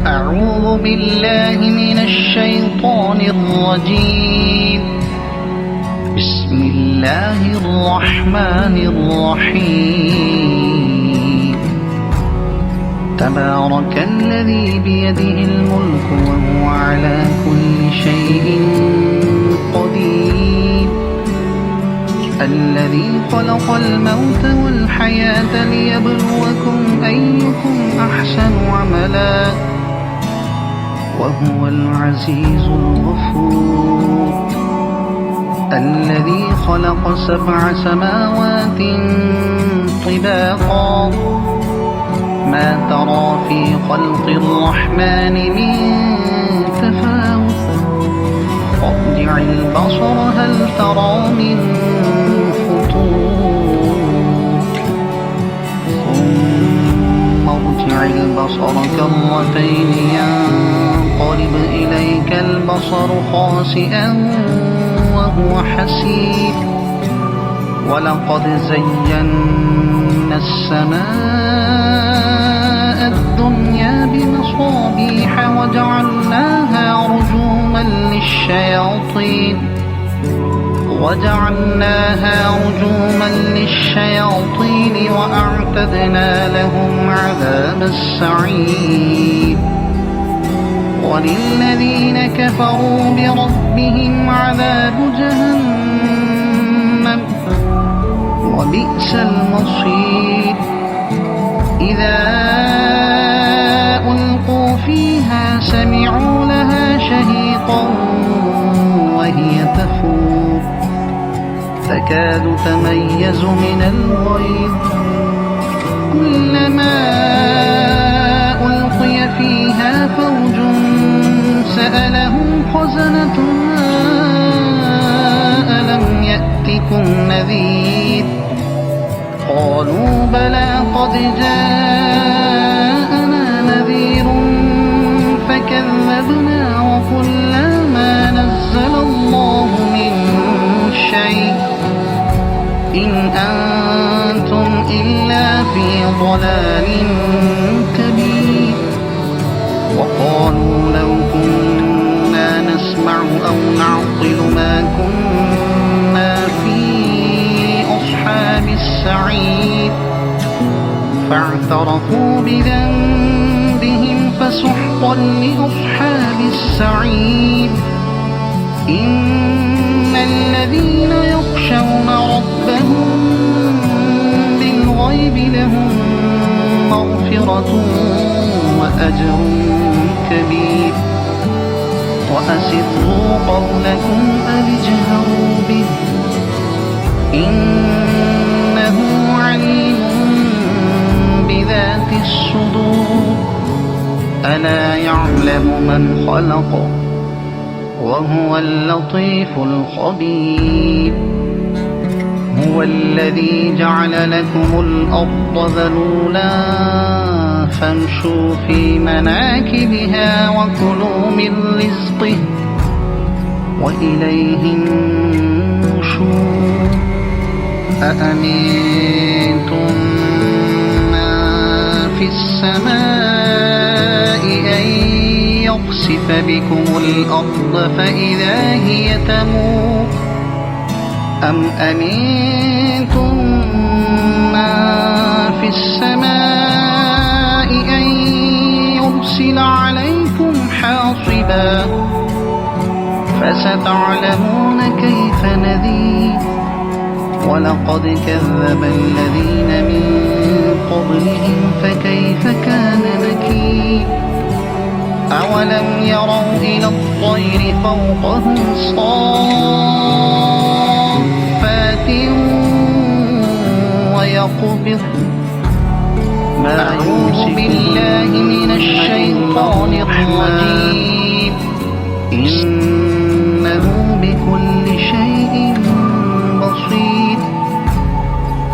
أعوذ بالله من الشيطان الرجيم. بسم الله الرحمن الرحيم. تبارك الذي بيده الملك وهو على كل شيء قدير. الذي خلق الموت والحياة ليبلوكم أيكم أحسن عملا وهو العزيز الغفور. الذي خلق 7 سماوات طباقا ما ترى في خلق الرحمن من تفاوت فارجع البصر هل ترى من فطور ثم ارجع البصر كرتين ينقلب إليك البصر خاسئا وهو حسير. ولقد زينا السماء الدنيا بمصابيح وجعلناها رجوما للشياطين وأعتدنا لهم عذاب السعير. وللذين كفروا بربهم عذاب جهنم وبئس المصير. إذا ألقوا فيها سمعوا لها شهيقا وهي تفور تكاد تميز من الغيظ كلما ألقي فيها فوج سألهم خزنتها ألم يأتكم نذير قالوا بلى قد جاءنا نذير فكذبنا وقلنا ما نزل الله من شيء إن أنتم إلا في ضلال كبير. وقالوا لو كنا نسمع أو نعقل ما كنا في أصحاب السعير فاعترفوا بذنبهم فسحقا لأصحاب السعير. إن الذين يخشون ربهم بالغيب لهم مغفرة وأجر كبير. وأسروا قولكم أو اجهروا به إنه عليم بذات الصدور. ألا يعلم من خلق وهو اللطيف الخبير. هو الذي جعل لكم الأرض ذلولا فامشوا في مناكبها وكلوا من رزقه وإليه النشور. أأمنتم من في السماء أن يخسف بكم الأرض فإذا هي تمور أم أمنتم من في السماء أن يرسل عليكم حاصبا فستعلمون كيف نذير. ولقد كذب الذين من قبلهم فكيف كان نكير. أولم يروا إلى الطير فوقهم صافات ويقبض أعوذ بالله من الشيطان الرجيم. إنه بكل شيء بصير.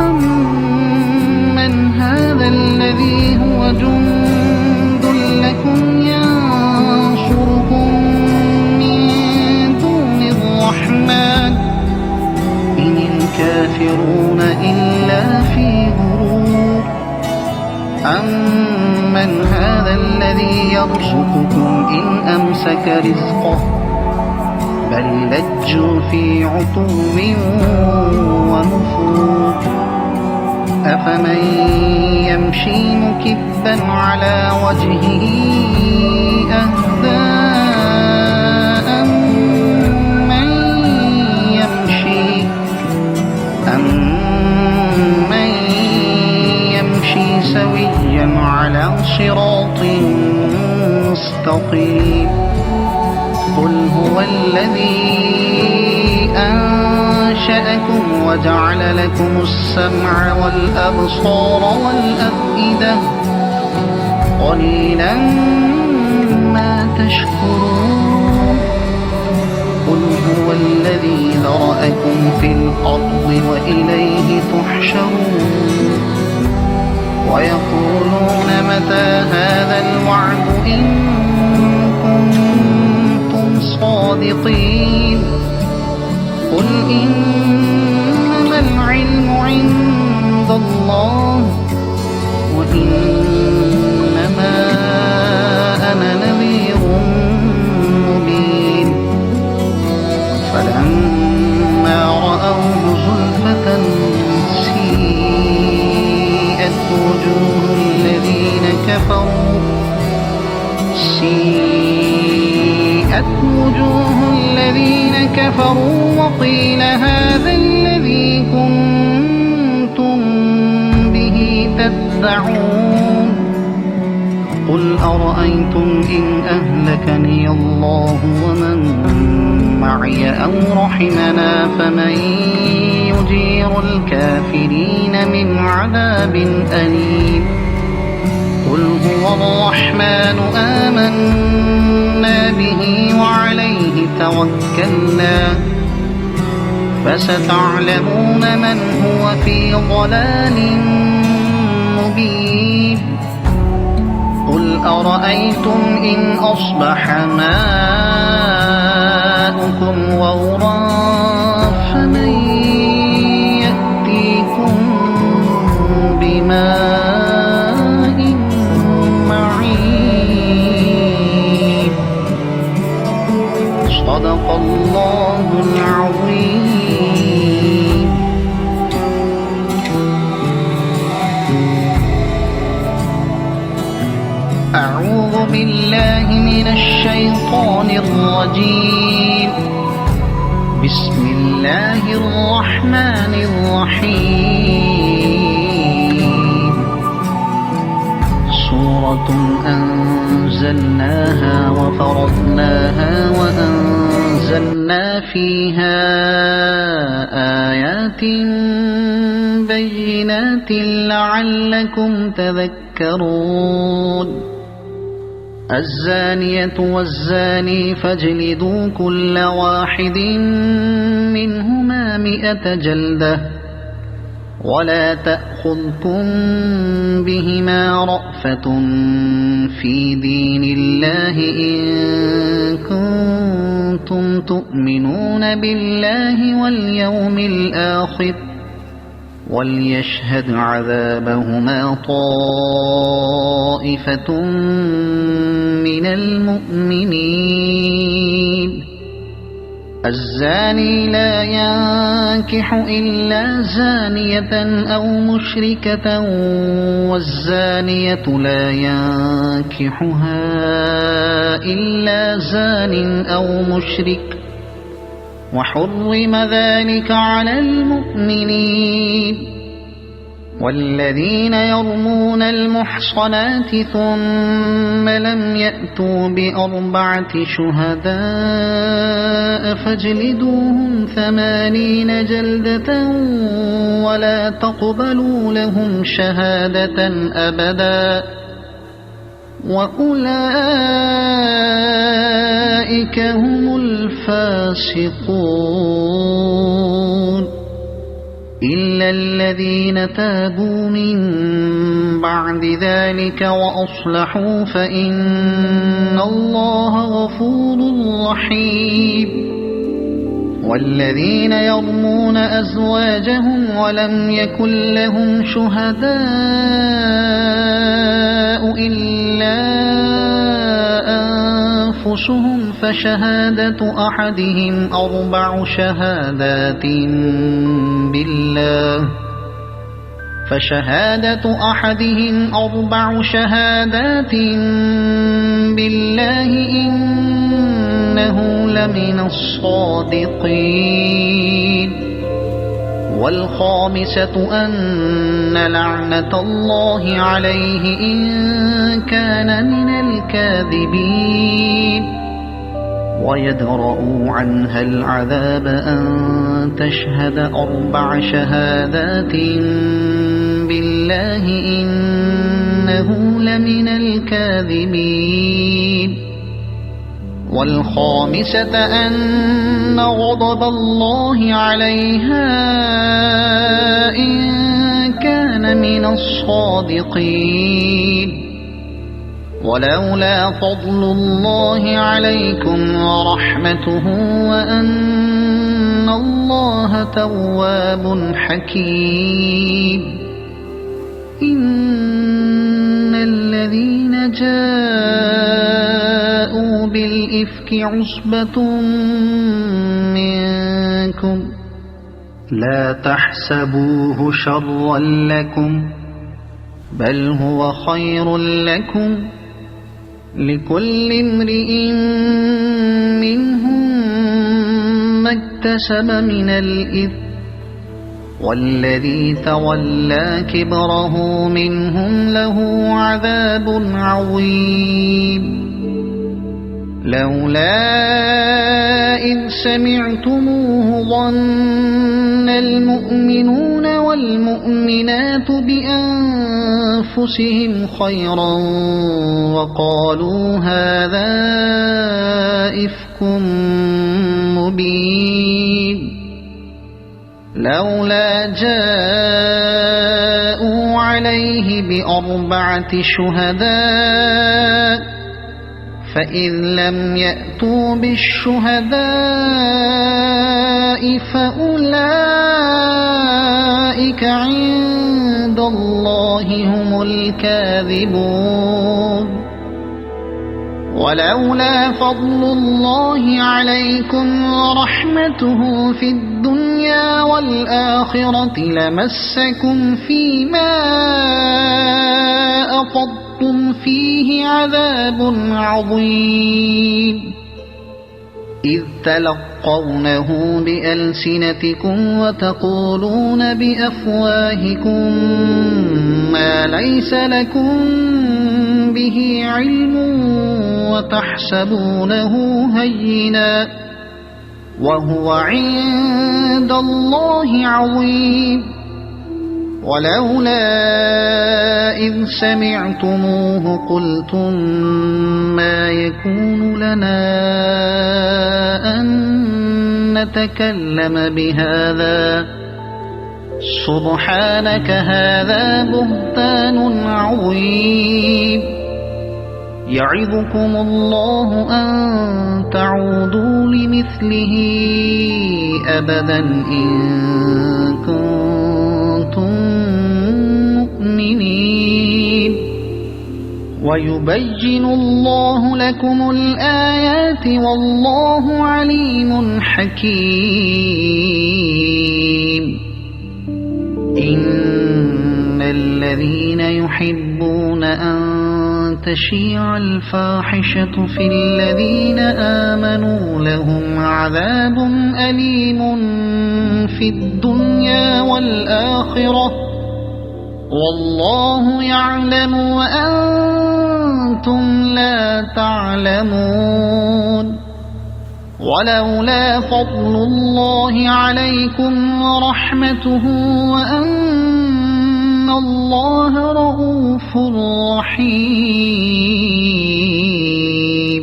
أمن هذا الذي هو جند لكم ينصركم من دون الرحمن إن الكافرون إلا في غرور. أمن هذا الذي يرزقكم إن أمسك رزقه بل لجوا في عتو ونفور أفمن يمشي مكبا على وجهه أهدى أمن يمشي سويا على صراط مستقيم قل هو الذي أنشأكم وجعل لكم السمع والأبصار والأفئدة قليلا ما تشكرون قل هو الذي ذرأكم في الأرض وإليه تحشرون ويقولون متى هذا الوعد إن كنتم صادقين قل إنما العلم عند الله وإنما أنا نذير مبين فلما رأوه زلفة سيئت وجوه الذين كفروا وقيل هذا الذي كنتم به تدعون قل أرأيتم إن أهلكني الله ومن معي أو رحمنا فمن يجير الكافرين من عذاب أليم قل هو الرحمن آمنا به وعليه توكلنا فستعلمون من هو في ضلال مبين قل أرأيتم إن أصبح ماؤكم غورا فمن يأتيكم بماء معين صدق الله العظيم. أعوذ بالله من الشيطان الرجيم. بسم الله الرحمن الرحيم. سورة أنزلناها وفرضناها وأنزلنا فيها آيات بينات لعلكم تذكرون. الزانية والزاني فاجلدوا كل واحد منهما 100 جلدة ولا تأخذكم بهما رأفة في دين الله إن كنتم تؤمنون بالله واليوم الآخر وليشهد عذابهما طائفة من المؤمنين. الزاني لا ينكح إلا زانية أو مشركة والزانية لا ينكحها إلا زان أو مشرك وحرم ذلك على المؤمنين. والذين يرمون المحصنات ثم لم يأتوا ب4 شهداء فاجلدوهم 80 جلدة ولا تقبلوا لهم شهادة أبدا وأولئك هم الفاسقون. إلا الذين تابوا من بعد ذلك وأصلحوا فإن الله غفور رحيم. والذين يرمون أزواجهم ولم يكن لهم شهداء إلا أنفسهم فشهادة أحدهم أربع شهادات بالله إنه لمن الصادقين والخامسة أن لعنة الله عليه إن كان من الكاذبين ويدرأ عنها العذاب أن تشهد أربع شهادات بالله إنه لمن الكاذبين والخامسة أن غضب الله عليها إن كان من الصادقين ولولا فضل الله عليكم ورحمته وأن الله تواب حكيم إن الذين جاءوا بالإفك عصبة منكم لا تحسبوه شرا لكم بل هو خير لكم لكل امرئ منهم ما اكتسب من الإثم والذي تولى كبره منهم له عذاب عظيم لولا إذ سمعتموه ظن المؤمنون والمؤمنات بأنفسهم خيرا وقالوا هذا إفك مبين لولا جاءوا عليه بأربعة شهداء فإذ لم يأتوا بالشهداء فأولئك عند الله هم الكاذبون ولولا فضل الله عليكم ورحمته في الدنيا والآخرة لمسكم فيما أفضتم فيه عذاب عظيم إذ تلقونه بألسنتكم وتقولون بأفواهكم ما ليس لكم به علم وتحسبونه هينا وهو عند الله عظيم ولولا إذ سمعتموه قلتم ما يكون لنا أن نتكلم بهذا سبحانك هذا بهتان عظيم يعظكم الله أن تعودوا لمثله أبدا إن كنتم مؤمنين ويبين الله لكم الآيات والله عليم حكيم إن الذين يحبون أن تشيع الفاحشة في الذين آمنوا لهم عذاب أليم في الدنيا والآخرة والله يعلم وأنتم لا تعلمون ولولا فضل الله عليكم ورحمته وأن الله رؤوف رحيم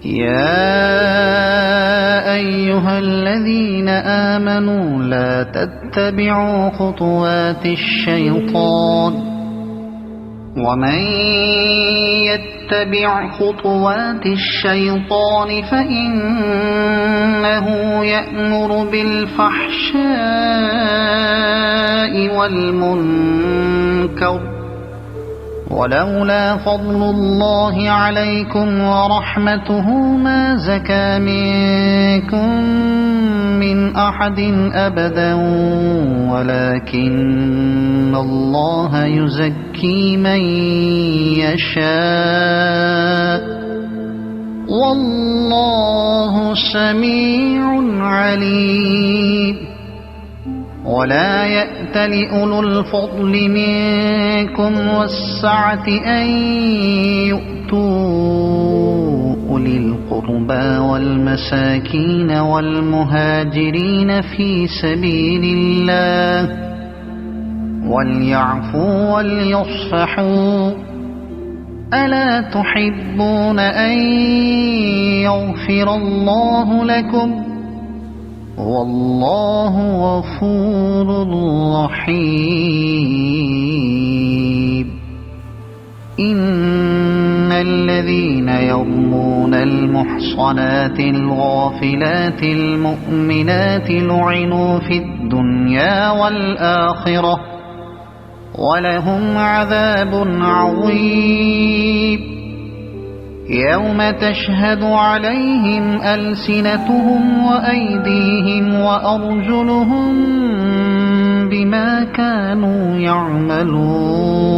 يا أيها الذين آمنوا لا تتبعوا خطوات الشيطان ومن يتبع خطوات الشيطان فإنه يأمر بالفحشاء والمنكر ولولا فضل الله عليكم ورحمته ما زكى منكم من أحد أبدا ولكن الله يزكي من يشاء والله سميع عليم. ولا يأتل أولو الفضل منكم والسعة أن يؤتوا أولي القربى والمساكين والمهاجرين في سبيل الله وليعفوا وليصفحوا ألا تحبون أن يغفر الله لكم والله غفور رحيم. إن الذين يرمون المحصنات الغافلات المؤمنات لعنوا في الدنيا والآخرة ولهم عذاب عظيم. يوم تشهد عليهم ألسنتهم وأيديهم وأرجلهم بما كانوا يعملون.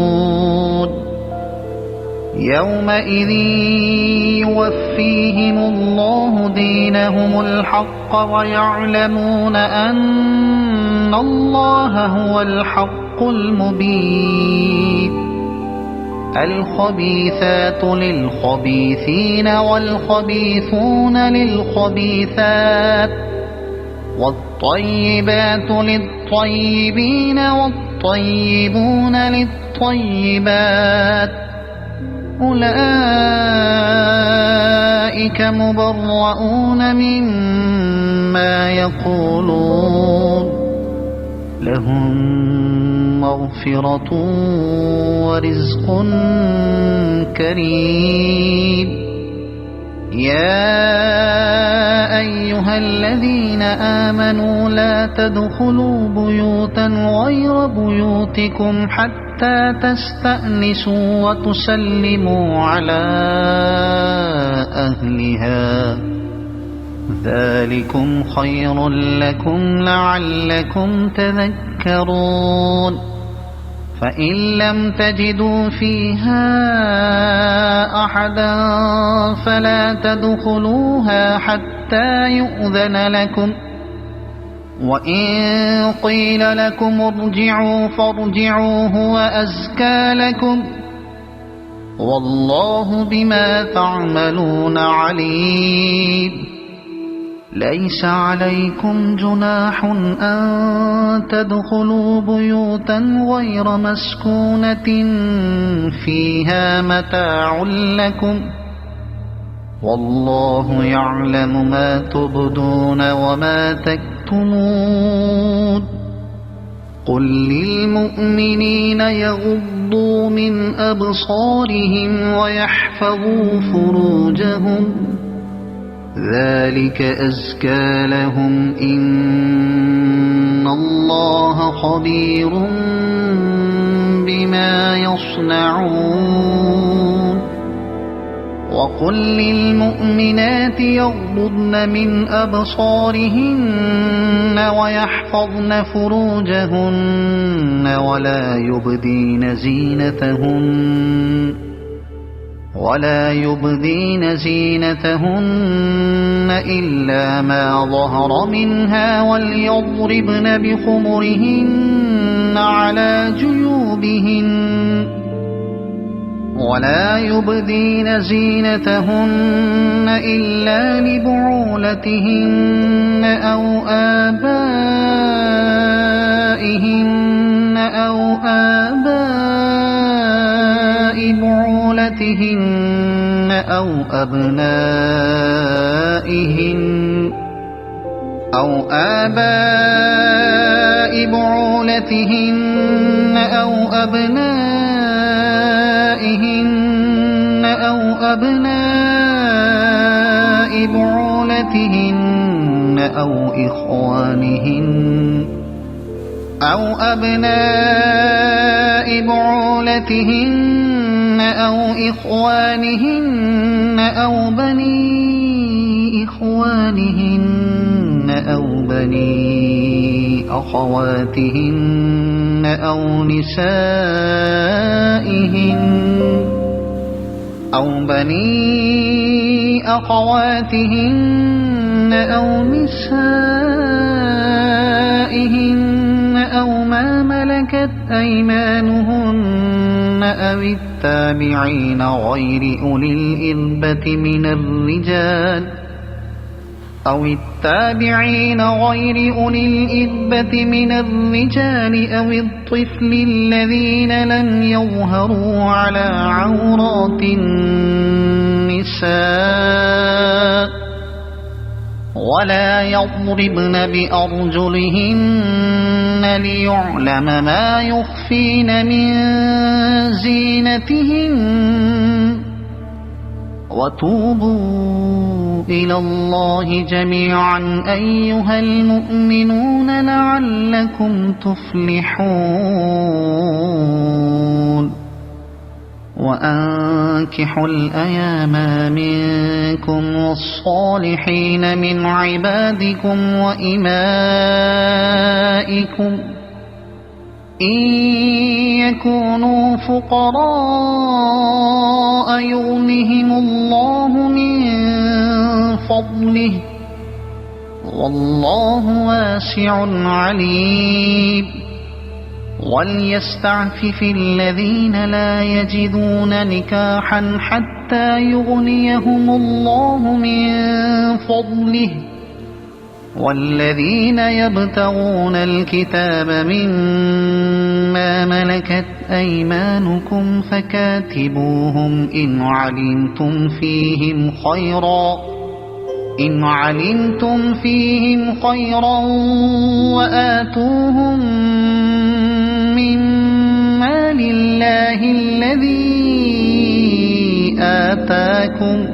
يومئذ يوفيهم الله دينهم الحق ويعلمون أن الله هو الحق المبين. الخبيثات للخبيثين والخبيثون للخبيثات والطيبات للطيبين والطيبون للطيبات أولئك مبرؤون مما يقولون لهم مغفرة ورزق كريم. يا أيها الذين آمنوا لا تدخلوا بيوتا غير بيوتكم حتى تستأنسوا وتسلموا على أهلها ذلكم خير لكم لعلكم تذكرون. فإن لم تجدوا فيها أحدا فلا تدخلوها حتى يؤذن لكم وإن قيل لكم ارجعوا فارجعوا هو أزكى لكم والله بما تعملون عليم. ليس عليكم جناح أن تدخلوا بيوتا غير مسكونة فيها متاع لكم والله يعلم ما تبدون وما تكتمون. قل للمؤمنين يغضوا من أبصارهم ويحفظوا فروجهم ذلك أزكى لهم إن الله خبير بما يصنعون. وقل للمؤمنات يغضضن من أبصارهن ويحفظن فروجهن ولا يبدين زينتهن إلا ما ظهر منها وليضربن بخمرهن على جيوبهن ولا يبدين زينتهن إلا لبعولتهن أو آبائهن أو آباء بعولتهن أو أبنائهن أو آباء بعولتهن أو أبنائهن أو أبناء بعولتهن أو إخوانهن أو أبناء بعولتهن أو إخوانهن أو بني إخوانهن أو بني أخواتهن أو نسائهن أو ما ملكت أيمانهن أو التابعين غير أولي الإربة من الرجال أو الطفل الذين لم يظهروا على عورات النساء ولا يضربن بأرجلهن ليعلم ما يخفين من زينتهن وتوبوا إلى الله جميعا أيها المؤمنون لعلكم تفلحون وأنكحوا الأيام منكم والصالحين من عبادكم وإمائكم إن يكونوا فقراء يغنهم الله من فضله والله واسع عليم وليستعفف الذين لا يجدون نكاحا حتى يغنيهم الله من فضله والذين يبتغون الكتاب مما ملكت أيمانكم فكاتبوهم إن علمتم فيهم خيرا وآتوهم مما لله الذي آتاكم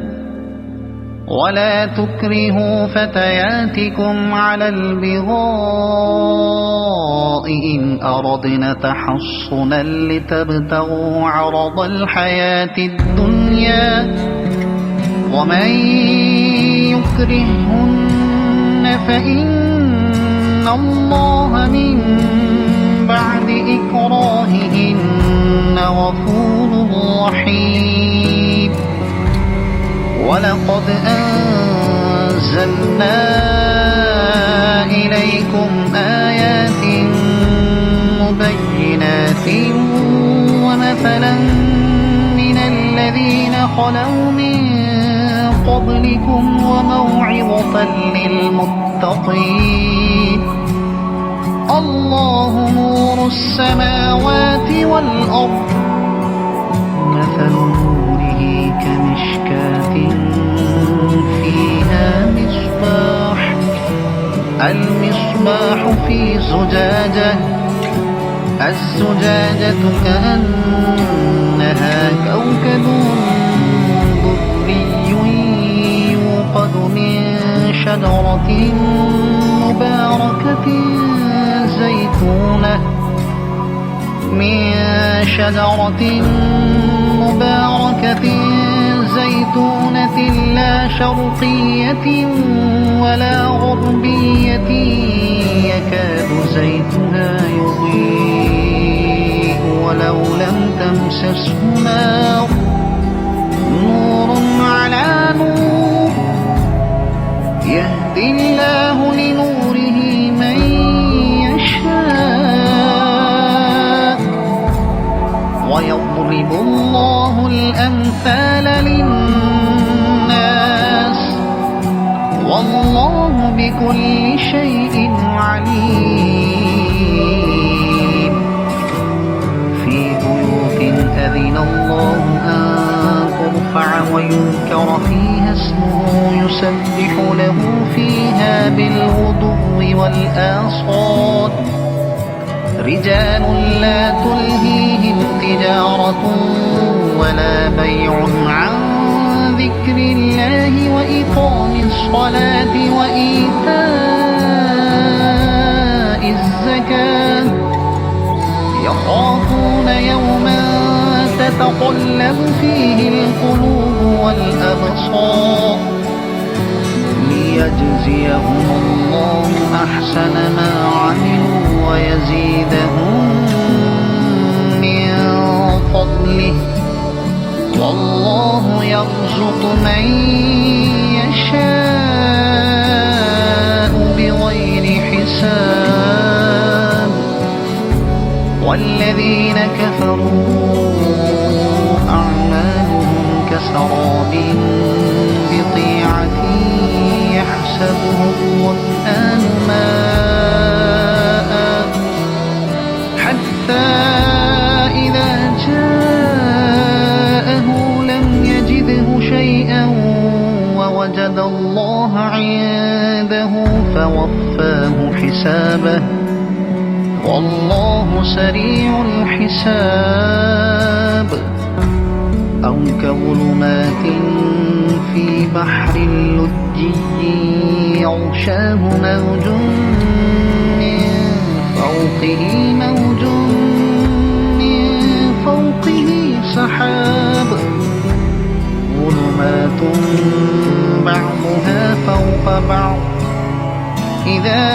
ولا تكرهوا فتياتكم على البغاء إن أردنا تحصنا لتبتغوا عرض الحياة الدنيا ومن يكرهن فإن الله من بعد إكراههن غفور رحيم ولقد أنزلنا إليكم آيات مبينات ومثلا من الذين خلوا من قبلكم وموعظة للمتقين الله نور السماوات والأرض مثل نوره كمشكاة فيها المصباح في زجاجة الزجاجة كأنها كوكب دري يوقد من شجرة مباركة زيتونة لا شرقية ولا غربية يكاد زيتها يضيء ولو لم تمسسه نار نور على نور يهدي الله لنوره من يشاء ويضرب الله الأمثال للناس والله بكل شيء عليم في بيوت أذن الله أن ترفع ويذكر فيها اسمه يسبح له فيها بالغدو والآصال رجال لا تلهيهم تجارة ولا بيع عن ذكر الله وإقام الصلاة وإيتاء الزكاة يخافون يوما تتقلب فيه القلوب والأبصار ليجزيهم الله أحسن ما عملوا ويزيدهم من فضله والله يرزق من يشاء بغير حساب والذين كفروا أعمالهم كسراب بقيعة يحسبه الظمآن ماء حتى إذا جاءه لم يجده شيئا ووجد الله عنده فوفاه حسابه والله سريع الحساب أو كظلمات في بحر لجي يغشاه موج من فوقه موج من فوقه سحاب ظلمات بعضها فوق بعض إذا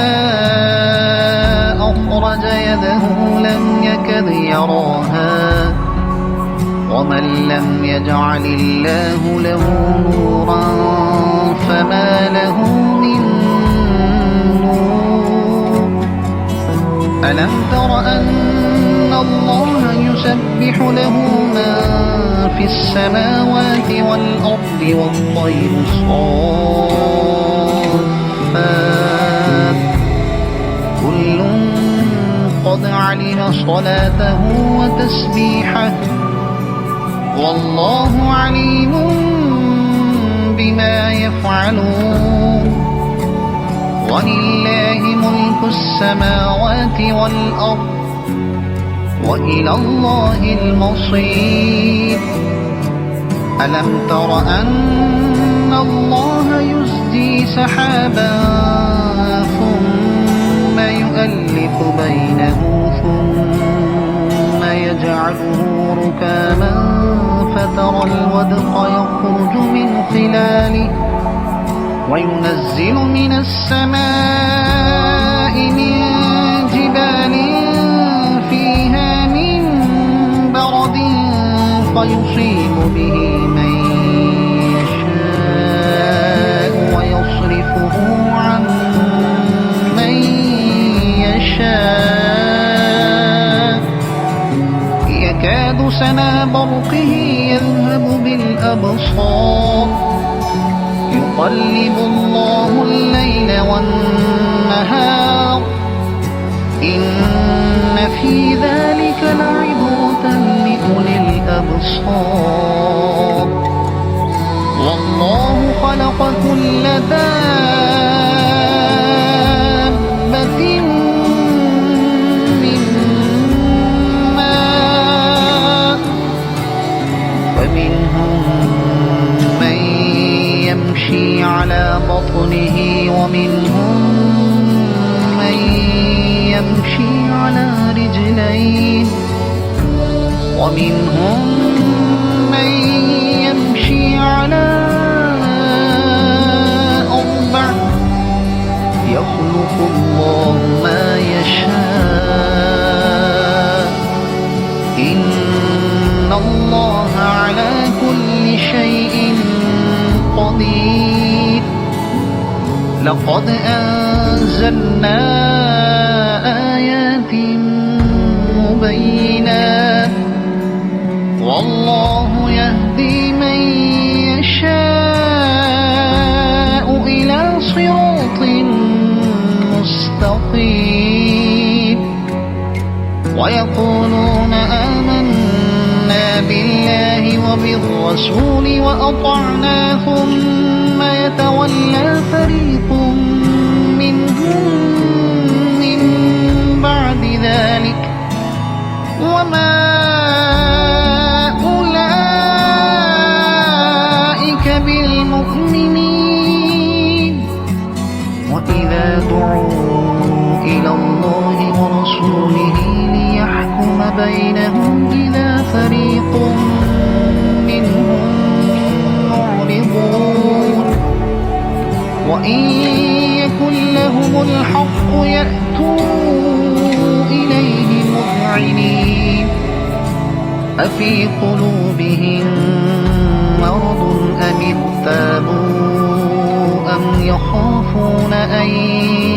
أخرج يده لم يكد يراها ومن لم يجعل الله له نورا فما له من نور ألم تر أن الله يسبح له من في السماوات والأرض والطير صافات كل قد علم صلاته وتسبيحه والله عليم بما يفعلون ولله ملك السماوات والأرض وإلى الله المصير ألم تر أن الله يزجي سحابا ثم يؤلف بينه ثم يجعله ركاما فترى الودق يخرج من خلاله وينزل من السماء من جبال فيها من برد فيصيب به من يشاء ويصرفه عن من يشاء يكاد سنا برقه يذهب بالأبصار يقلب الله الليل والنهار إن في ذلك لعبرة لأولي الأبصار والله خلق كل دابة من ماء فمنهم من يمشي على بطنه ومنهم من يمشي على رجلين ومنهم من يمشي على أربع يخلق الله ما يشاء إن الله على كل شيء قدير لقد أنزلنا آيات مبينات والله يهدي من يشاء إلى صراط مستقيم ويقولون آمنا بالله وبالرسول وأطعنا ثم يتولى فريق منهم من بعد ذلك وما أولئك بالمؤمنين وإذا دعوا إلى الله ورسوله ليحكم بينهم إذا فريق وإن يكن لهم الحق يأتوا إليه مذعنين أفي قلوبهم مرض أم ارتابوا أم يخافون أن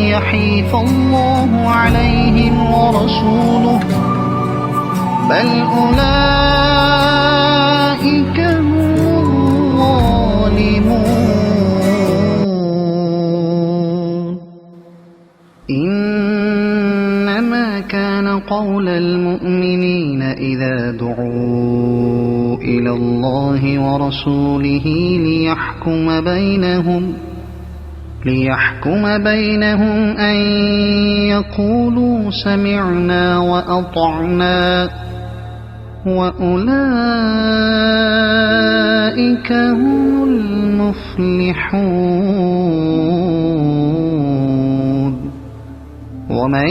يحيف الله عليهم ورسوله بل أولئك هم الظالمون إنما كان قول المؤمنين إذا دعوا إلى الله ورسوله ليحكم بينهم أن يقولوا سمعنا وأطعنا وأولئك هم المفلحون ومن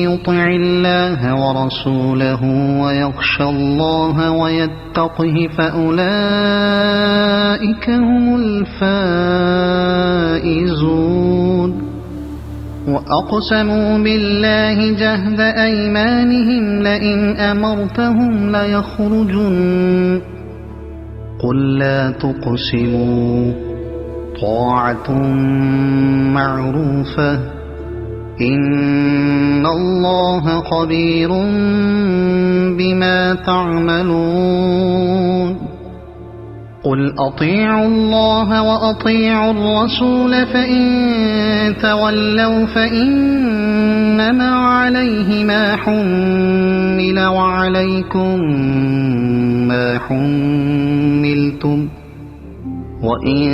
يطع الله ورسوله ويخشى الله ويتقه فأولئك هم الفائزون وأقسموا بالله جهد أيمانهم لئن أمرتهم ليخرجن قل لا تقسموا طاعة معروفة إن الله خبير بما تعملون قل أطيعوا الله وأطيعوا الرسول فإن تولوا فإنما عليه ما حمل وعليكم ما حملتم وإن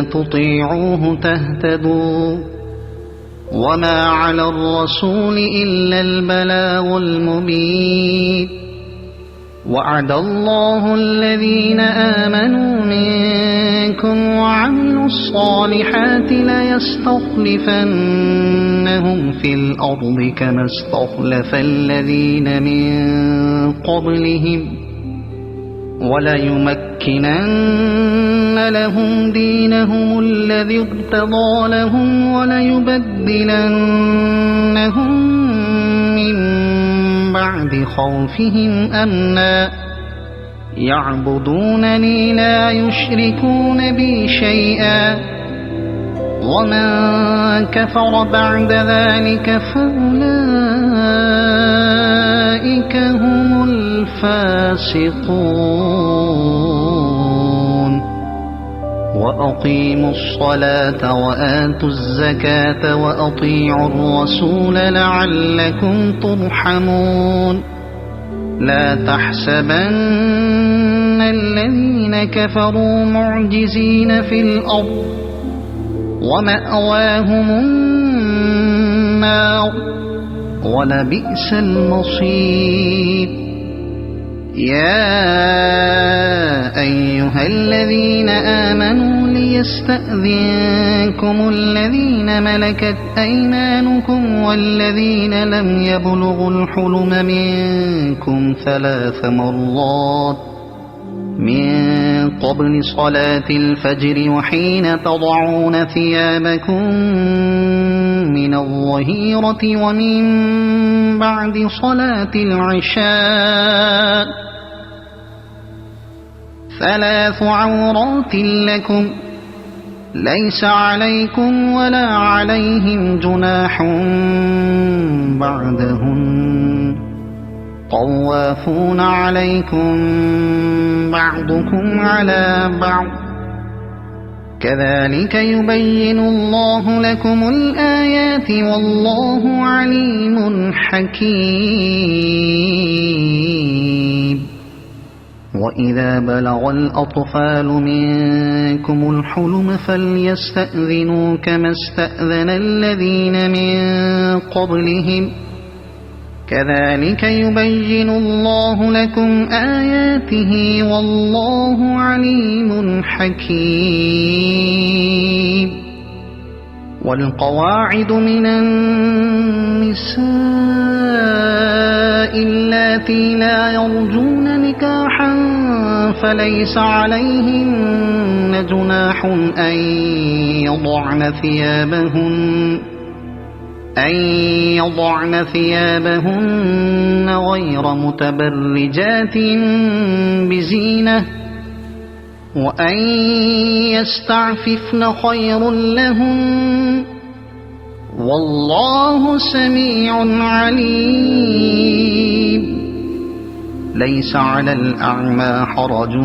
تطيعوه تهتدوا وما على الرسول إلا البلاغ المبين وعد الله الذين آمنوا منكم وعملوا الصالحات ليستخلفنهم في الأرض كما استخلف الذين من قبلهم وليمكنن لهم دينهم الذي ارتضى لهم وليبدلنهم من بعد خوفهم أمنا يعبدونني لا يشركون بي شيئا ومن كفر بعد ذلك فأولئك هم الفاسقون وأقيموا الصلاة وآتوا الزكاة وأطيعوا الرسول لعلكم ترحمون لا تحسبن الذين كفروا معجزين في الأرض ومأواهم النار ولبئس المصير يا أيها الذين آمنوا ليستأذنكم الذين ملكت أيمانكم والذين لم يبلغوا الحلم منكم 3 مرات من قبل صلاة الفجر وحين تضعون ثيابكم من الظهيرة ومن بعد صلاة العشاء 3 عورات لكم ليس عليكم ولا عليهم جناح بعدهن طوافون عليكم بعضكم على بعض كذلك يبين الله لكم الآيات والله عليم حكيم وإذا بلغ الأطفال منكم الحلم فليستأذنوا كما استأذن الذين من قبلهم كذلك يبين الله لكم آياته والله عليم حكيم والقواعد من النساء اللاتي لا يرجون نكاحا فليس عليهن جناح أن يضعن ثيابهن غير متبرجات بزينة وأن يستعففن خير لهن والله سميع عليم. ليس على الأعمى حرج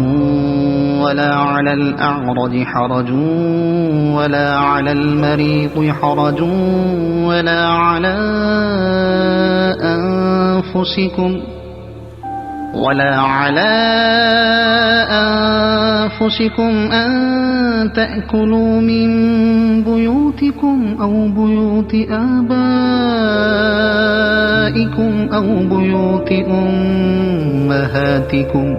ولا على الأعرج حرج ولا على المريض حرج ولا على أنفسكم أن تأكلوا من بيوتكم أو بيوت آبائكم أو بيوت أمهاتكم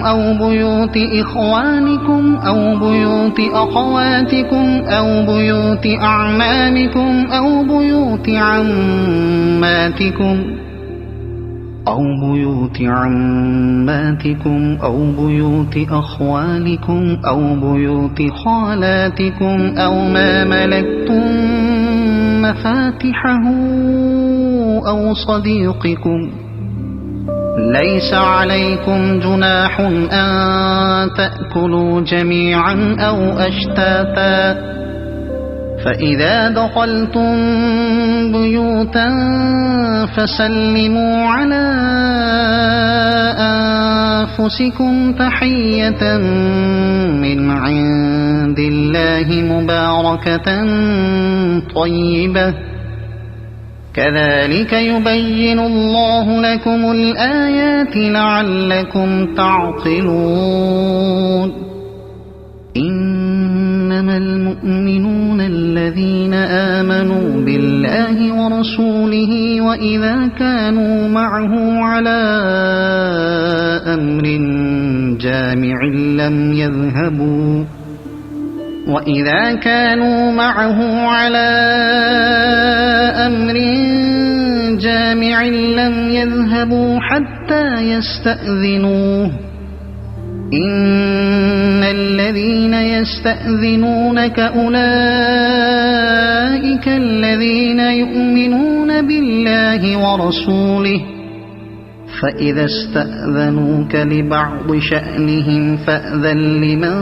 أو بيوت إخوانكم أو بيوت أخواتكم أو بيوت أعمامكم أو بيوت عماتكم أو بيوت أخوالكم أو بيوت خالاتكم أو ما ملكتم مفاتحه أو صديقكم. ليس عليكم جناح أن تأكلوا جميعا أو أشتاتا فإذا دخلتم بيوتا فسلموا على أنفسكم تحية من عند الله مباركة طيبة كذلك يبين الله لكم الآيات لعلكم تعقلون. إنما المؤمنون الذين آمنوا بالله ورسوله وإذا كانوا معه على أمر جامع لم يذهبوا حتى يستأذنوه. إن الذين يستأذنونك أولئك الذين يؤمنون بالله ورسوله فإذا استأذنوك لبعض شأنهم فأذن لمن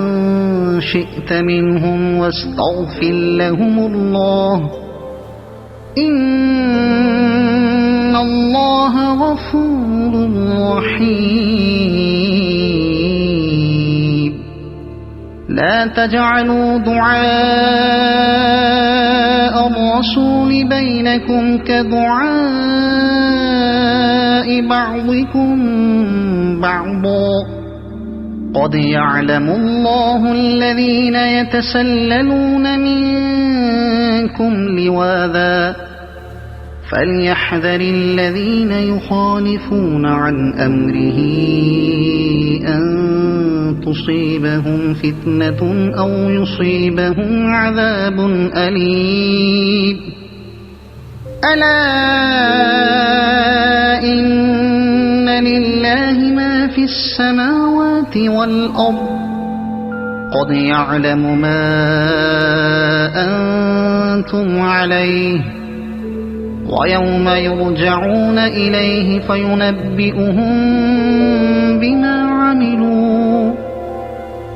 شئت منهم واستغفر لهم الله إن الله غفور رحيم. لا تجعلوا دعاء الرسول بينكم كدعاء بعضكم بعضا قد يعلم الله الذين يتسللون منكم لواذا فليحذر الذين يخالفون عن أمره أن تصيبهم فتنة أو يصيبهم عذاب أليم. ألا إن لله ما في السماوات والأرض قد يعلم ما أنتم عليه ويوم يرجعون إليه فينبئهم بما عملوا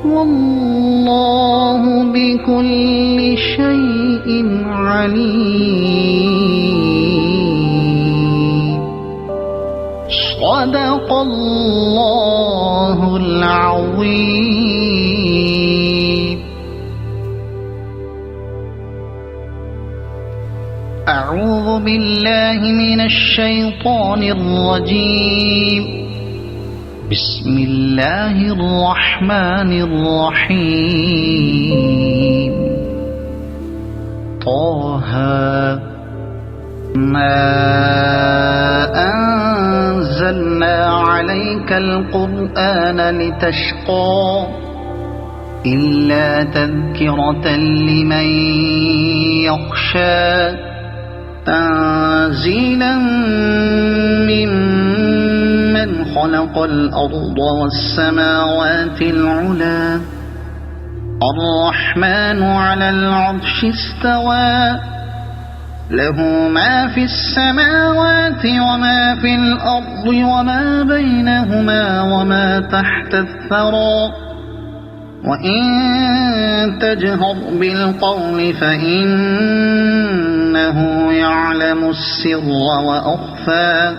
والله بكل شيء عليم. صدق الله العظيم. أعوذ بالله من الشيطان الرجيم. بسم الله الرحمن الرحيم. طه ما أنزلنا عليك القرآن لتشقى إلا تذكرة لمن يخشى تنزيلا ممن خلق الأرض والسماوات العلى الرحمن على العرش استوى له ما في السماوات وما في الأرض وما بينهما وما تحت الثرى وإن تجهر بالقول فإنه يعلم السر وأخفى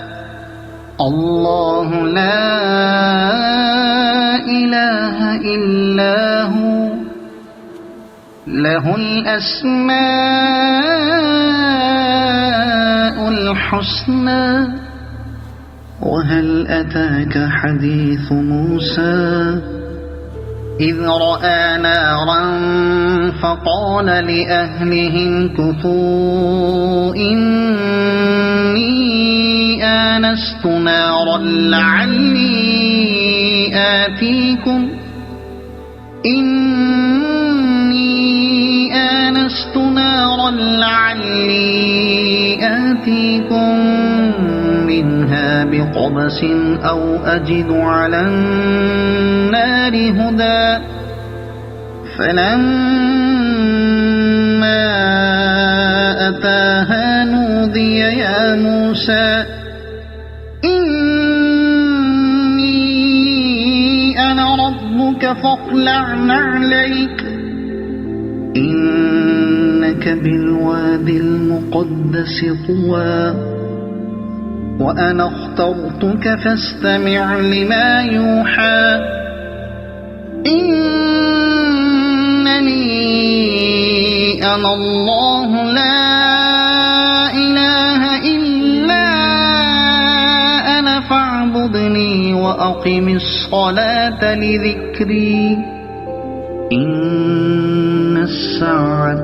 الله لا إله إلا هو له الأسماء الحسنى وهل أتاك حديث موسى إذ رأى نارا فقال لأهلهم كثوا إني آنست نارا لعلي آتيكم منها بقبس أو أجد على النار هدى فلما أتاها نودي يا موسى إني أنا ربك فاخلع نعليك إنك بالوادي المقدس طوى وأنا اخترتك فاستمع لما يوحى إنني أنا الله لا إله إلا أنا فاعبدني وأقم الصلاة لذكري إن الساعة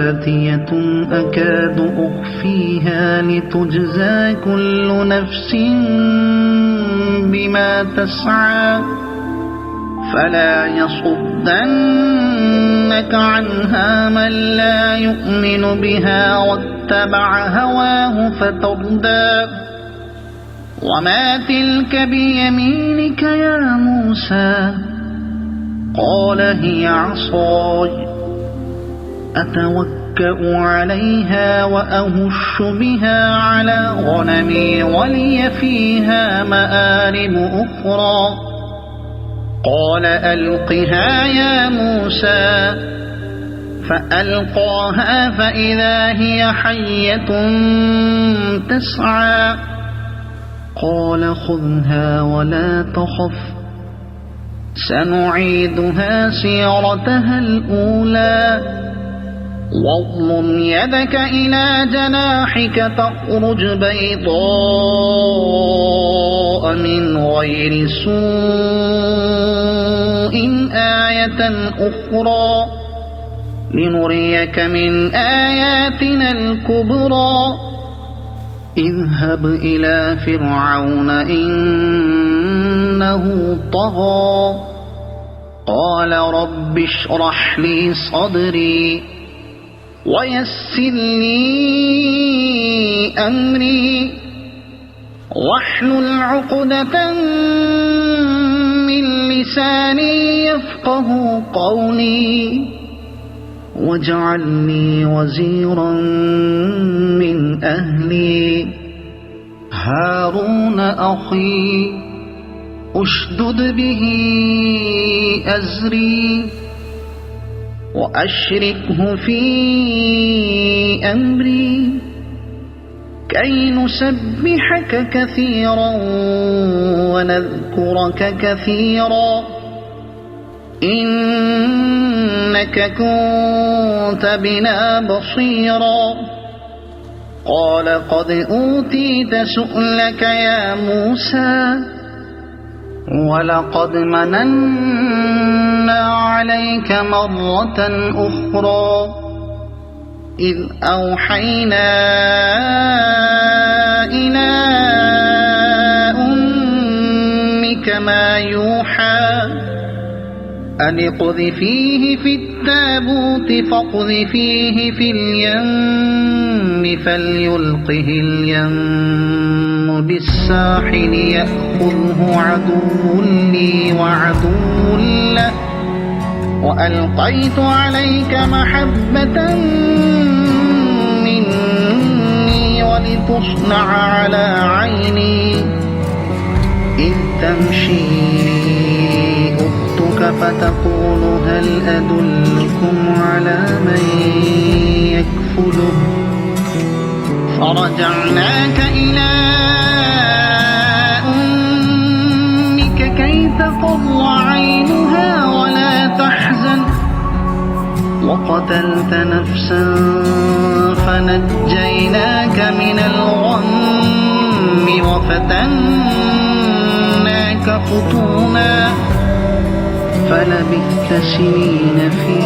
آتية أكاد أخفيها لتجزى كل نفس بما تسعى فلا يصدنك عنها من لا يؤمن بها واتبع هواه فتردى وما تلك بيمينك يا موسى قال هي عصاي أتوكأ عليها وأهش بها على غنمي ولي فيها مآرب أخرى قال ألقها يا موسى فألقاها فإذا هي حية تسعى قال خذها ولا تخف سنعيدها سيرتها الأولى واضمم يدك إلى جناحك تخرج بيضاء من غير سوء آية أخرى لنريك من آياتنا الكبرى اذهب إلى فرعون إنه طغى قال رب اشرح لي صدري ويسر لي أمري واحلل عقدة من لساني يفقه قولي واجعل لي وزيرا من أهلي هارون أخي أشدد به أزري وأشركه في أمري كي نسبحك كثيرا ونذكرك كثيرا إنك كنت بنا بصيرا قال قد أوتيت سؤلك يا موسى ولقد مننا عليك مرة أخرى إذ أوحينا إلى أمك ما يوحى أن اقذفيه في التابوت فاقذفيه في اليم فليلقه اليم بالساحل يأخذه عدو لي وعدو له وألقيت عليك محبة مني ولتصنع على عيني إذ تمشي أختك فتقول هل أدلكم على من يكفله فرجعناك إلى أمك كي تقر عينها ولا تحزن وقتلت نفسا فنجيناك من الغم وفتناك فتونا فلبثت سنين في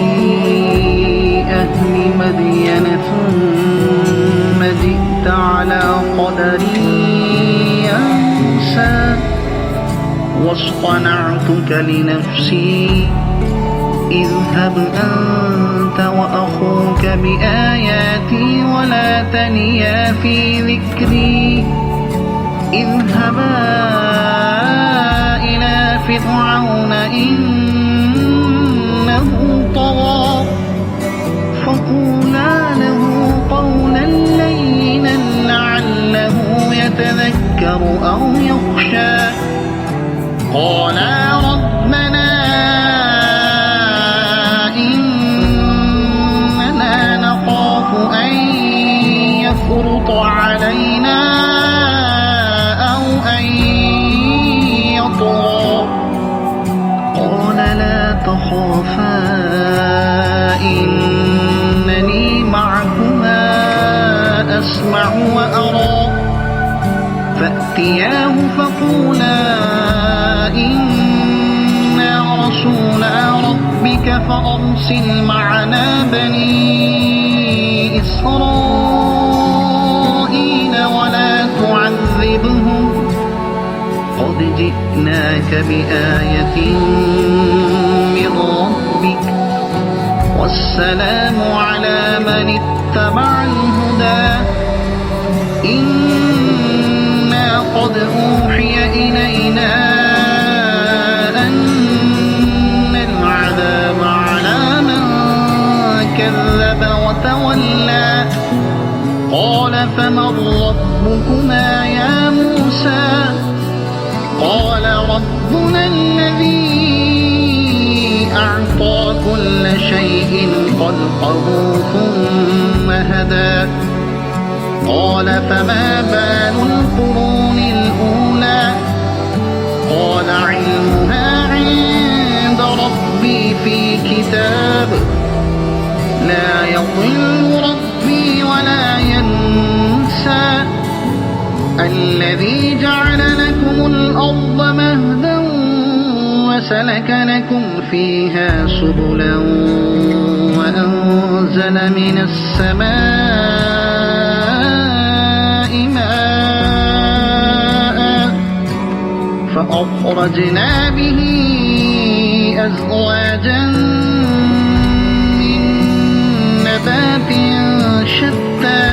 أهل مدين ثم جئت على قدري يا موسى واصطنعتك لنفسي اذهب أنت وأخوك بآياتي ولا تنيا في ذكري اذهبا إلى فرعون إنه طغى فقولا له قولا لينا لعله يتذكر أو يخشى قالا ربنا إننا نخاف أن يفرط علينا أو أن يطغى قال لا تخافا إنني معكما أسمع وأرى فأتياه فقولا إنا رسولا ربك فأرسل معنا بني إسرائيل ولا تعذبهم قد جئناك بآية من ربك والسلام على من اتبع الهدى إنا قد أوحي إلينا أن العذاب على من كذب وتولى قال فمن ربكما يا موسى قال ربنا الذي أعطى كل شيء خلقه ثم هدى قال فما بال القرون الأولى قال علمها عند ربي في كتاب لا يضل ربي ولا ينسى الذي جعل لكم الأرض مهدا وسلك لكم فيها سبلا وأنزل من السماء ماء فأخرجنا به أزواجا من نبات شتى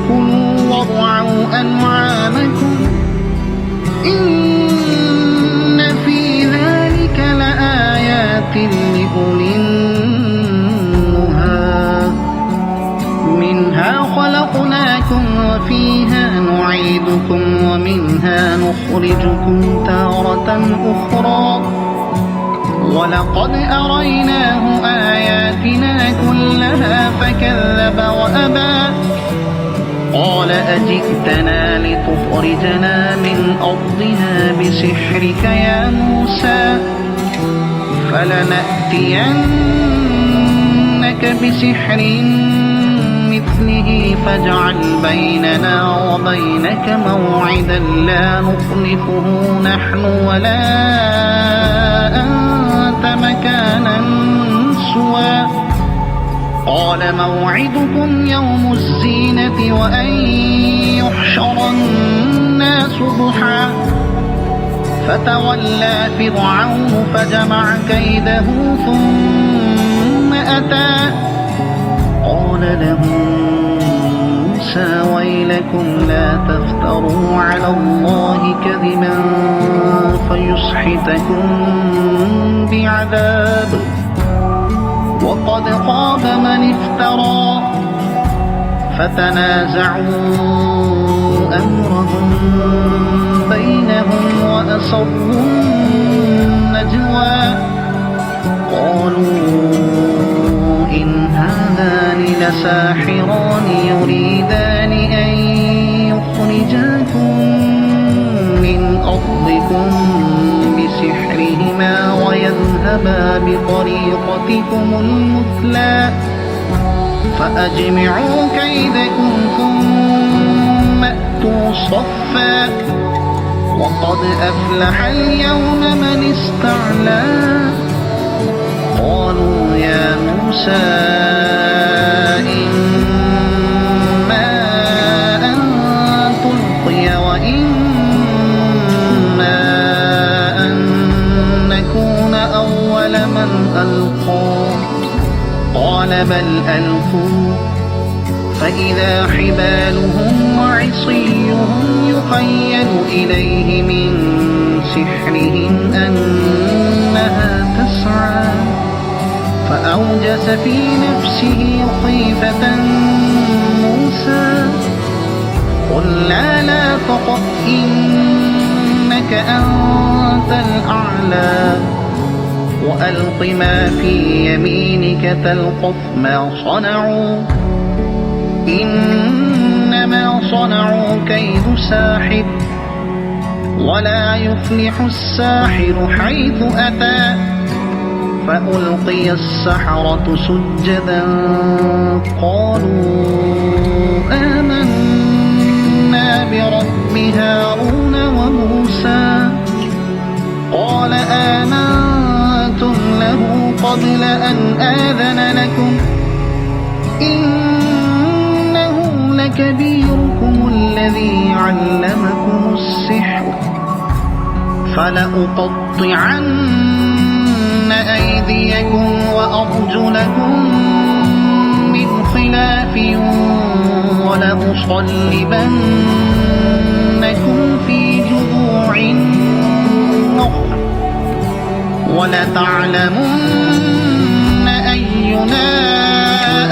كلوا وارعوا أنعامكم إن في ذلك لآيات لأولي النهى منها خلقناكم وفيها نعيدكم ومنها نخرجكم تارة أخرى ولقد أريناه آياتنا كلها فكذب وأبى قال أجئتنا لتخرجنا من أرضنا بسحرك يا موسى فلنأتينك بسحر مثله فاجعل بيننا وبينك موعدا لا نخلفه نحن ولا أنت مكانا سوى قال موعدكم يوم الزينة وأن يحشر الناس ضحى فتولى فرعون فجمع كيده ثم أتى قال لهم موسى ويلكم لا تفتروا على الله كذبا فيسحتكم بعذاب وقد خاب من افترى فتنازعوا أمرهم بينهم وأسروا النجوى قالوا إن هذان لساحران يريدان أن يخرجاكم من أرضكم بسحرهما ويذهبا بطريقتكم المثلى فأجمعوا كيدكم ثم أتوا صفا وقد أفلح اليوم من استعلى قالوا يا موسى إما أن تلقي وإما أن نكون أول من ألقى قال بل ألقوا فإذا حبالهم وعصيهم يخيل إليه من سحرهم أنها تسعى فأوجس في نفسه خيفة موسى قلنا لا تخف إنك أنت الأعلى وألق ما في يمينك تلقف ما صنعوا إنما صنعوا كيد ساحر ولا يفلح الساحر حيث أتى فألقي السحرة سجدا قالوا آمنا برب هارون وموسى قال آمنتم له قبل أن آذن لكم إنه لكبيركم الذي علمكم السحر فلأقطعن أيديكم وأرجلكم من خلاف ولأصلبنكم في جذوع النخل ولتعلمن أينا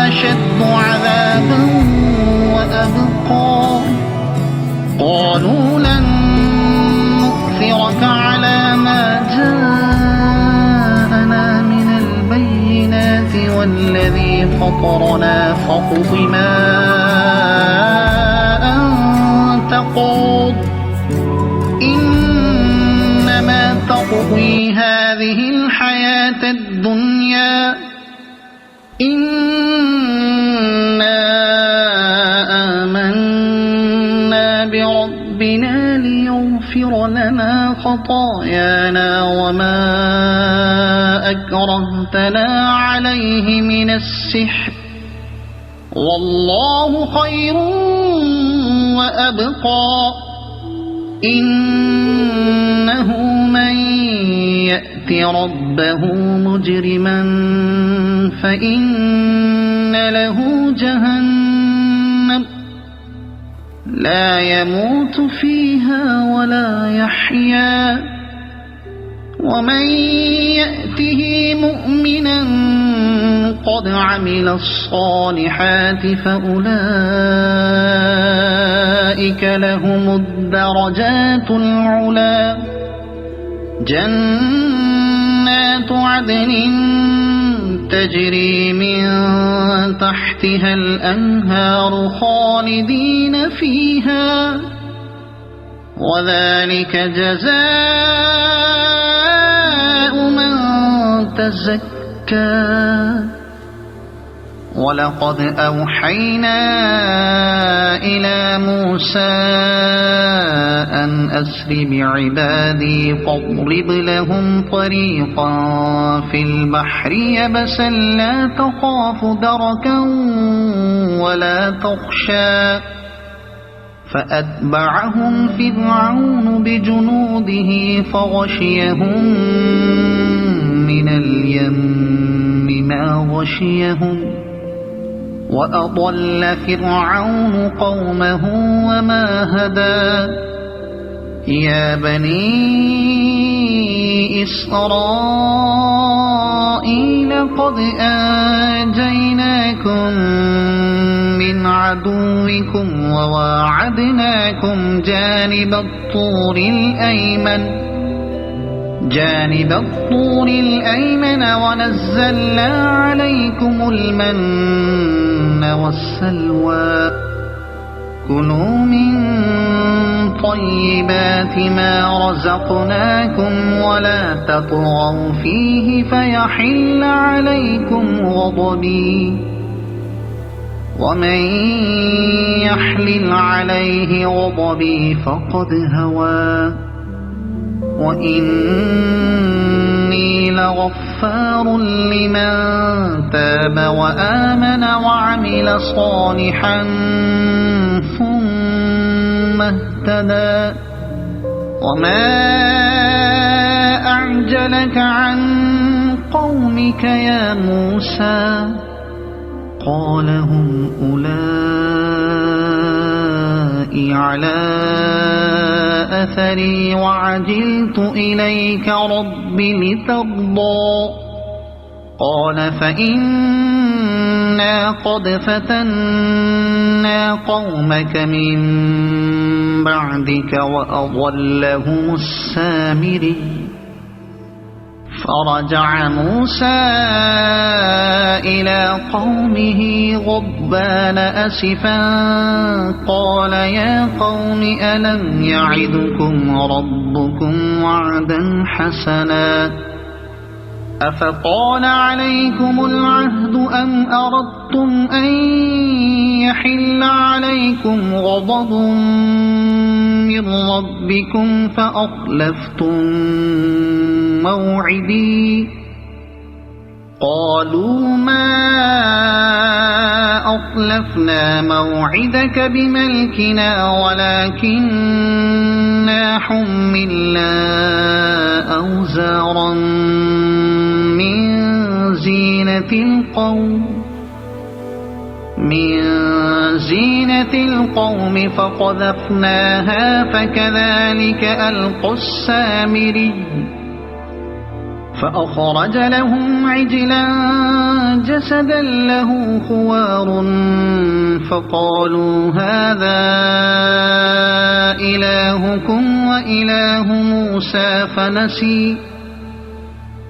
أشد عذابا وأبقى قالوا لن نؤثرك على ما جاءنا من البينات والذي فطرنا فاقض ما أنت قاض إنما تقضي هذه الحياة الدنيا إنا آمنا بربنا ليغفر لنا خطايانا وما أكرهتنا عليه من السحر والله خير وأبقى إنه من يأت ربه مجرما فإن له جهنم لا يموت فيها ولا يحيا ومن يأته مؤمنا قد عمل الصالحات فأولئك لهم الدرجات العلى جنات عدن تجري من تحتها الأنهار خالدين فيها وذلك جزاء من تزكى ولقد أوحينا إلى موسى أن أسر بعبادي فاضرب لهم طريقا في البحر يبسا لا تخاف دركا ولا تخشى فأتبعهم فرعون بجنوده فغشيهم من اليم ما غشيهم وأضل فرعون قومه وما هدى يا بني إسرائيل قد آنجيناكم من عدوكم وواعدناكم جانب الطور الأيمن ونزلنا عليكم المن والسلوى كلوا من طيبات ما رزقناكم ولا تطغوا فيه فيحل عليكم غضبي ومن يحلل عليه غضبي فقد هوى وإني لغفار لمن تاب وآمن وعمل صالحا ثم اهتدى وما أعجلك عن قومك يا موسى قال هم أولئك على أثري وعجلت إليك رب لترضى قال فإنا قد فتنا قومك من بعدك وأضلهم السامري فرجع موسى إلى قومه غضبان أسفا قال يا قوم ألم يعدكم ربكم وعدا حسنا أفطال عليكم العهد أم أردتم أن يحل عليكم غضب من ربكم فأخلفتم موعدي قالوا ما أخلفنا موعدك بملكنا ولكننا حملنا أوزارا من زينة القوم فقذفناها فكذلك ألقى السامري فأخرج لهم عجلا جسدا له خوار فقالوا هذا إلهكم وإله موسى فنسي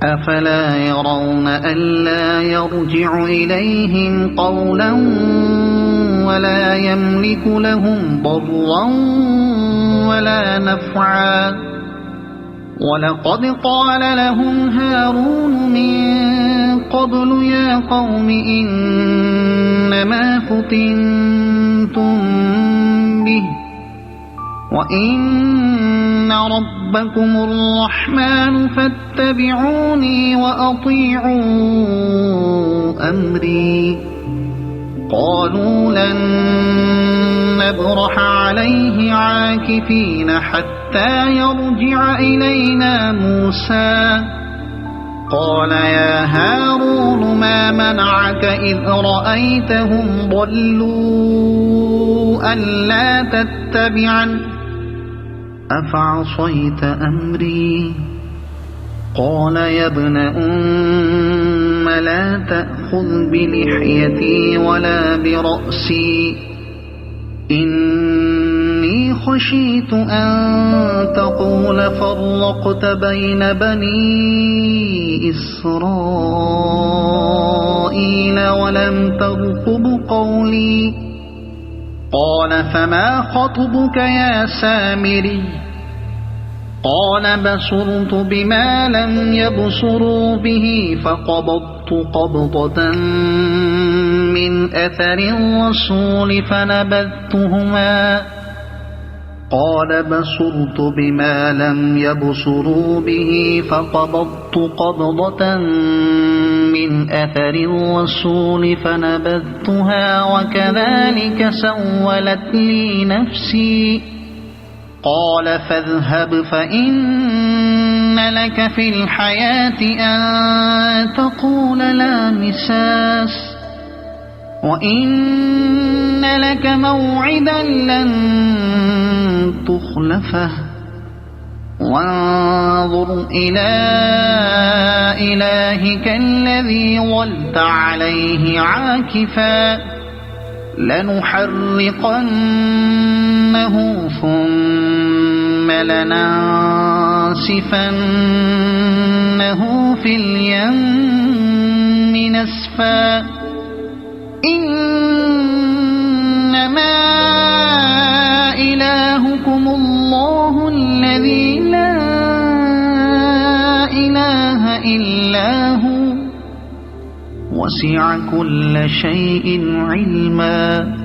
أفلا يرون ألا يرجع إليهم قولا ولا يملك لهم ضرا ولا نفعا ولقد قال لهم هارون من قبل يا قوم إنما فتنتم به وإن ربكم الرحمن فاتبعوني وأطيعوا أمري قالوا لن نبرح عليه عاكفين حتى يرجع إلينا موسى قال يا هارون ما منعك إذ رأيتهم ضلوا ألا تتبعن أفعصيت أمري قال يا ابن أم لا تأخذ بلحيتي ولا برأسي إني خشيت أن تقول فرقت بين بني إسرائيل ولم ترقب قولي قال فما خطبك يا سامري قال بصرت بما لم يبصروا به فقبضت قبضة من أثر الرسول فنبذتهما قال بصرت بما لم يبصروا به فقبضت قبضة من أثر الرسول فنبذتها وكذلك سولت لي نفسي قال فاذهب فإن لك في الحياة أن تقول لا مساس وإن لك موعدا لن تخلفه وانظر إلى إلهك الذي ظلت عليه عاكفا لنحرقنه ثم لننسفنه في اليم نسفا إنما إلهكم الله الذي لا إله إلا هو وسع كل شيء علما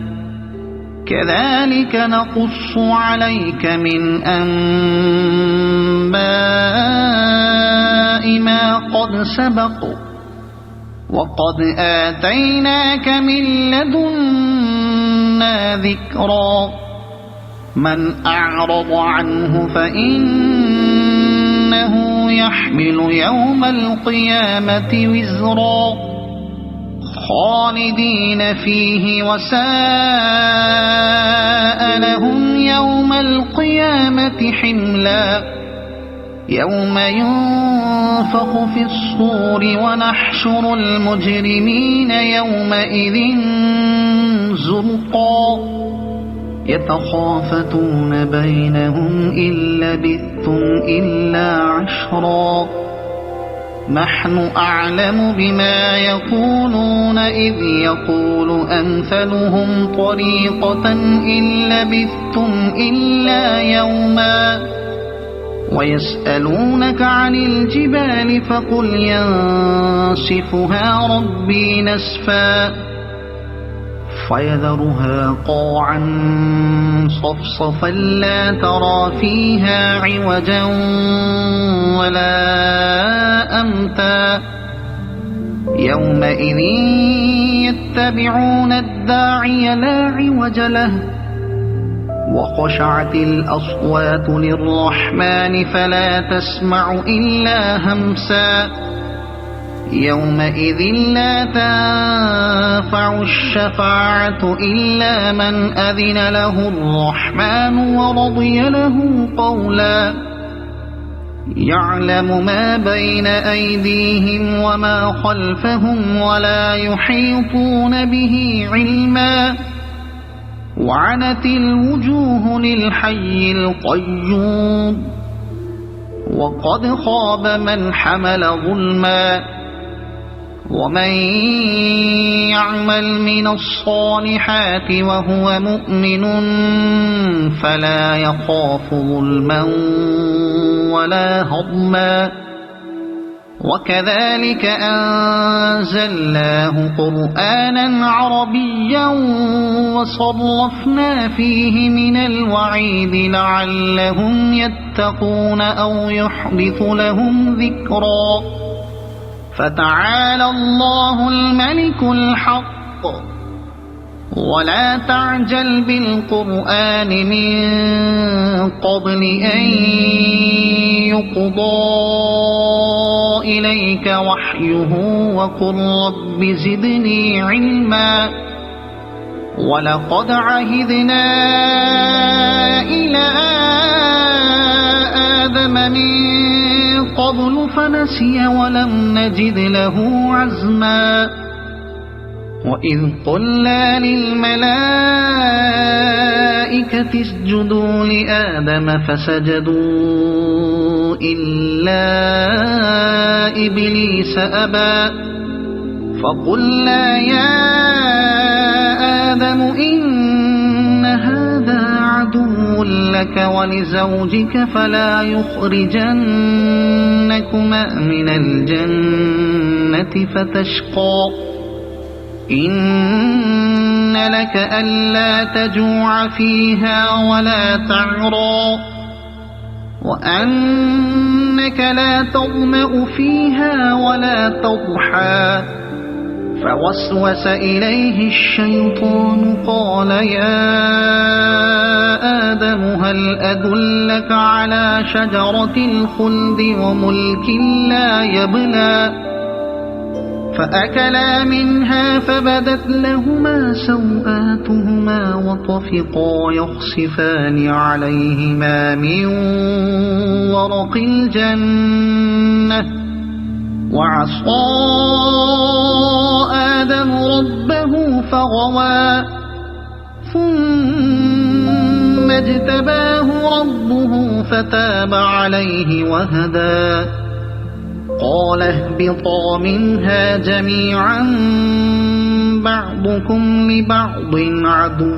كذلك نقص عليك من أنباء ما قد سبق وقد آتيناك من لدنا ذكرا من أعرض عنه فإنه يحمل يوم القيامة وزرا خالدين فيه وساء لهم يوم القيامة حملا يوم ينفخ في الصور ونحشر المجرمين يومئذ زرقا يتخافتون بينهم إن لبثتم إلا عشرا نحن أعلم بما يقولون إذ يقول أمثلهم طريقة إن لبثتم إلا يوما ويسألونك عن الجبال فقل ينسفها ربي نسفا فيذرها قاعا صفصفا لا ترى فيها عوجا ولا أمتا يومئذ يتبعون الداعي لا عوج له وخشعت الأصوات للرحمن فلا تسمع إلا همسا يومئذ لا تنفع الشفاعة إلا من أذن له الرحمن ورضي له قولا يعلم ما بين أيديهم وما خلفهم ولا يحيطون به علما وعنت الوجوه للحي القيوم وقد خاب من حمل ظلما ومن يعمل من الصالحات وهو مؤمن فلا يخاف ظلما ولا هضما وكذلك أنزلناه قرآنا عربيا وصرفنا فيه من الوعيد لعلهم يتقون أو يحدث لهم ذكرا فتعالى الله الملك الحق ولا تعجل بالقرآن من قبل أن يقضى إليك وحيه وقل رب زدني علما ولقد عهدنا إلى آدم من قبل فنسي ولم نجد له عزما وإذ قلنا للملائكة اسجدوا لآدم فسجدوا إلا إبليس أبى فقلنا يا آدم إن هذا عدو لك ولزوجك فلا يخرجنكما من الجنة فتشقى إن لك ألا تجوع فيها ولا تعرى وأن إنك لا تظمأ فيها ولا تضحى فوسوس إليه الشيطان قال يا آدم هل أدلك على شجرة الخلد وملك لا يبلى فأكلا منها فبدت لهما سوآتهما وطفقا يخصفان عليهما من ورق الجنة وعصى آدم ربه فغوى ثم اجتباه ربه فتاب عليه وهدى قال اهبطا منها جميعا بعضكم لبعض عدو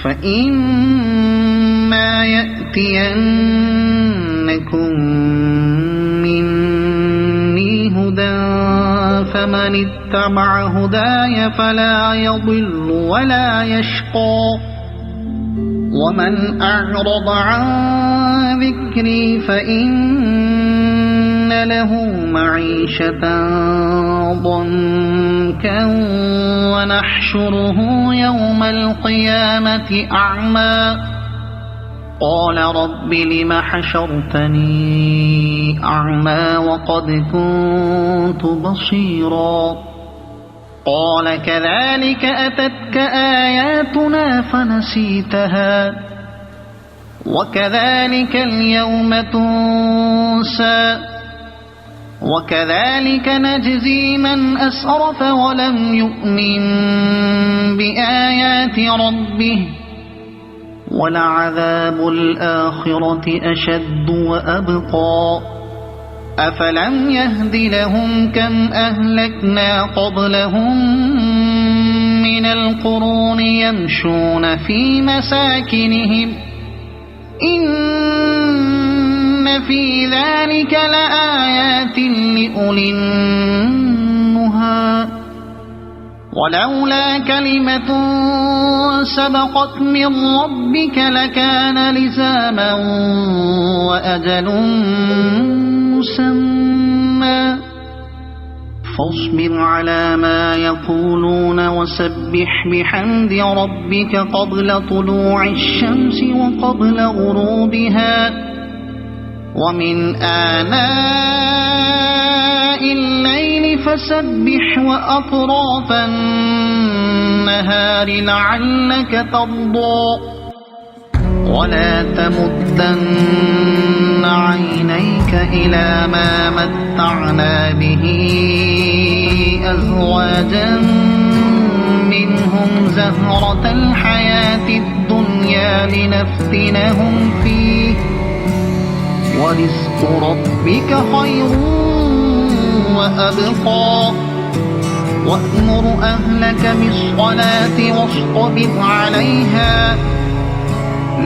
فإما يأتينكم مني هدى فمن اتبع هداي فلا يضل ولا يشقى ومن أعرض عن ذكري فإن له معيشة ضنكا ونحشره يوم القيامة أعمى قال رب لم حشرتني أعمى وقد كنت بصيرا قال كذلك أتتك آياتنا فنسيتها وكذلك اليوم تنسى وكذلك نجزي من أسرف ولم يؤمن بآيات ربه ولعذاب الآخرة أشد وأبقى أفلم يهد لهم كم أهلكنا قبلهم من القرون يمشون في مساكنهم إن في ذلك لآيات لأولي النهى ولولا كلمة سبقت من ربك لكان لزاما وأجل مسمى فاصبر على ما يقولون وسبح بحمد ربك قبل طلوع الشمس وقبل غروبها ومن آناء الليل فسبح وأطراف النهار لعلك ترضى ولا تمدن عينيك إلى ما متعنا به أزواجا منهم زهرة الحياة الدنيا لنفتنهم فيه ورزق ربك خير وأبقى وأمر أهلك بالصلاة واصطبر عليها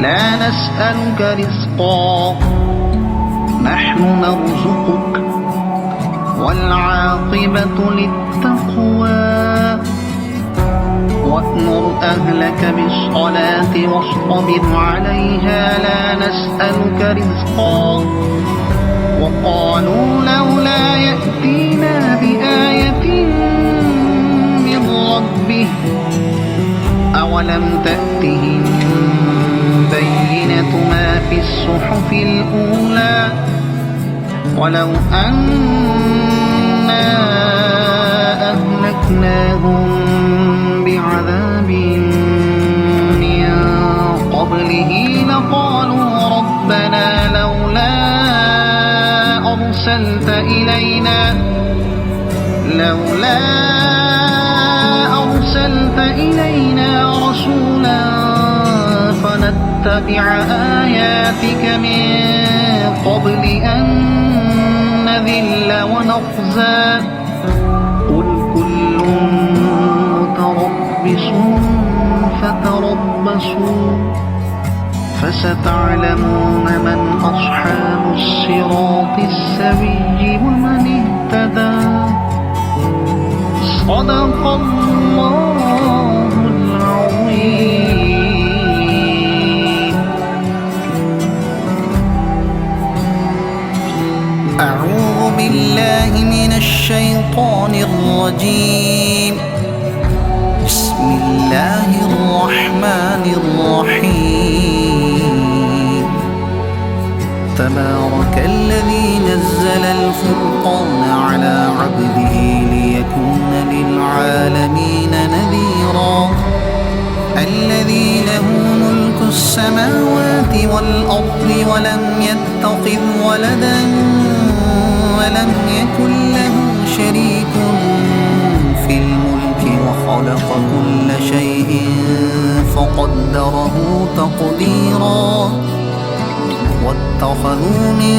لا نسألك رزقا نحن نرزقك والعاقبة للتقوى وأمر أهلك بالصلاة واصطبر عليها لا نسألك رزقا وقالوا لولا يأتينا بآية من ربه أولم تأتهم بينة ما في الصحف الأولى ولو أنا أهلكناهم بعذاب من قبله لقالوا ربنا لولا أرسلت إلينا رسولا فنتبع آياتك من قبل أن نذل ونخزى قل كل متربص فتربصوا فستعلمون من أصحاب الصراط السوي ومن اهتدى صدق الله العظيم أعوذ بالله من الشيطان الرجيم. بسم الله الرحمن الرحيم. تبارك الذي نزل الفرقان على عبده ليكون للعالمين نذيرا. الذي له ملك السماوات والأرض ولم يتخذ ولدا ولم يكن له شريك في الملك وخلق كل شيء فقدره تقديرا. واتخذوا من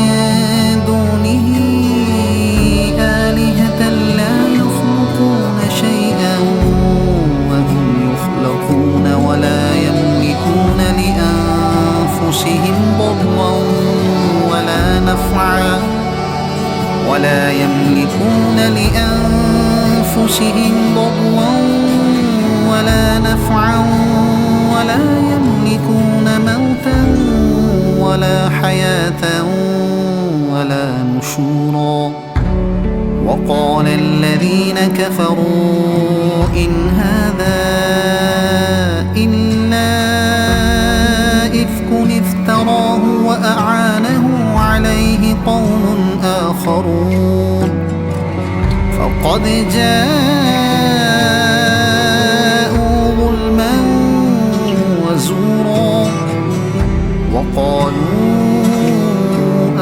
دونه آلهة لا يخلقون شيئا وهم يخلقون ولا يملكون لأنفسهم ضرا ولا نفعا ولا يملكون موتا ولا حياة ولا نشورا. وقال الذين كفروا إن هذا إلا إفك افتراه وأعانه عليه قوم آخرون فقد جاءوا ظلما وزورا. وقالوا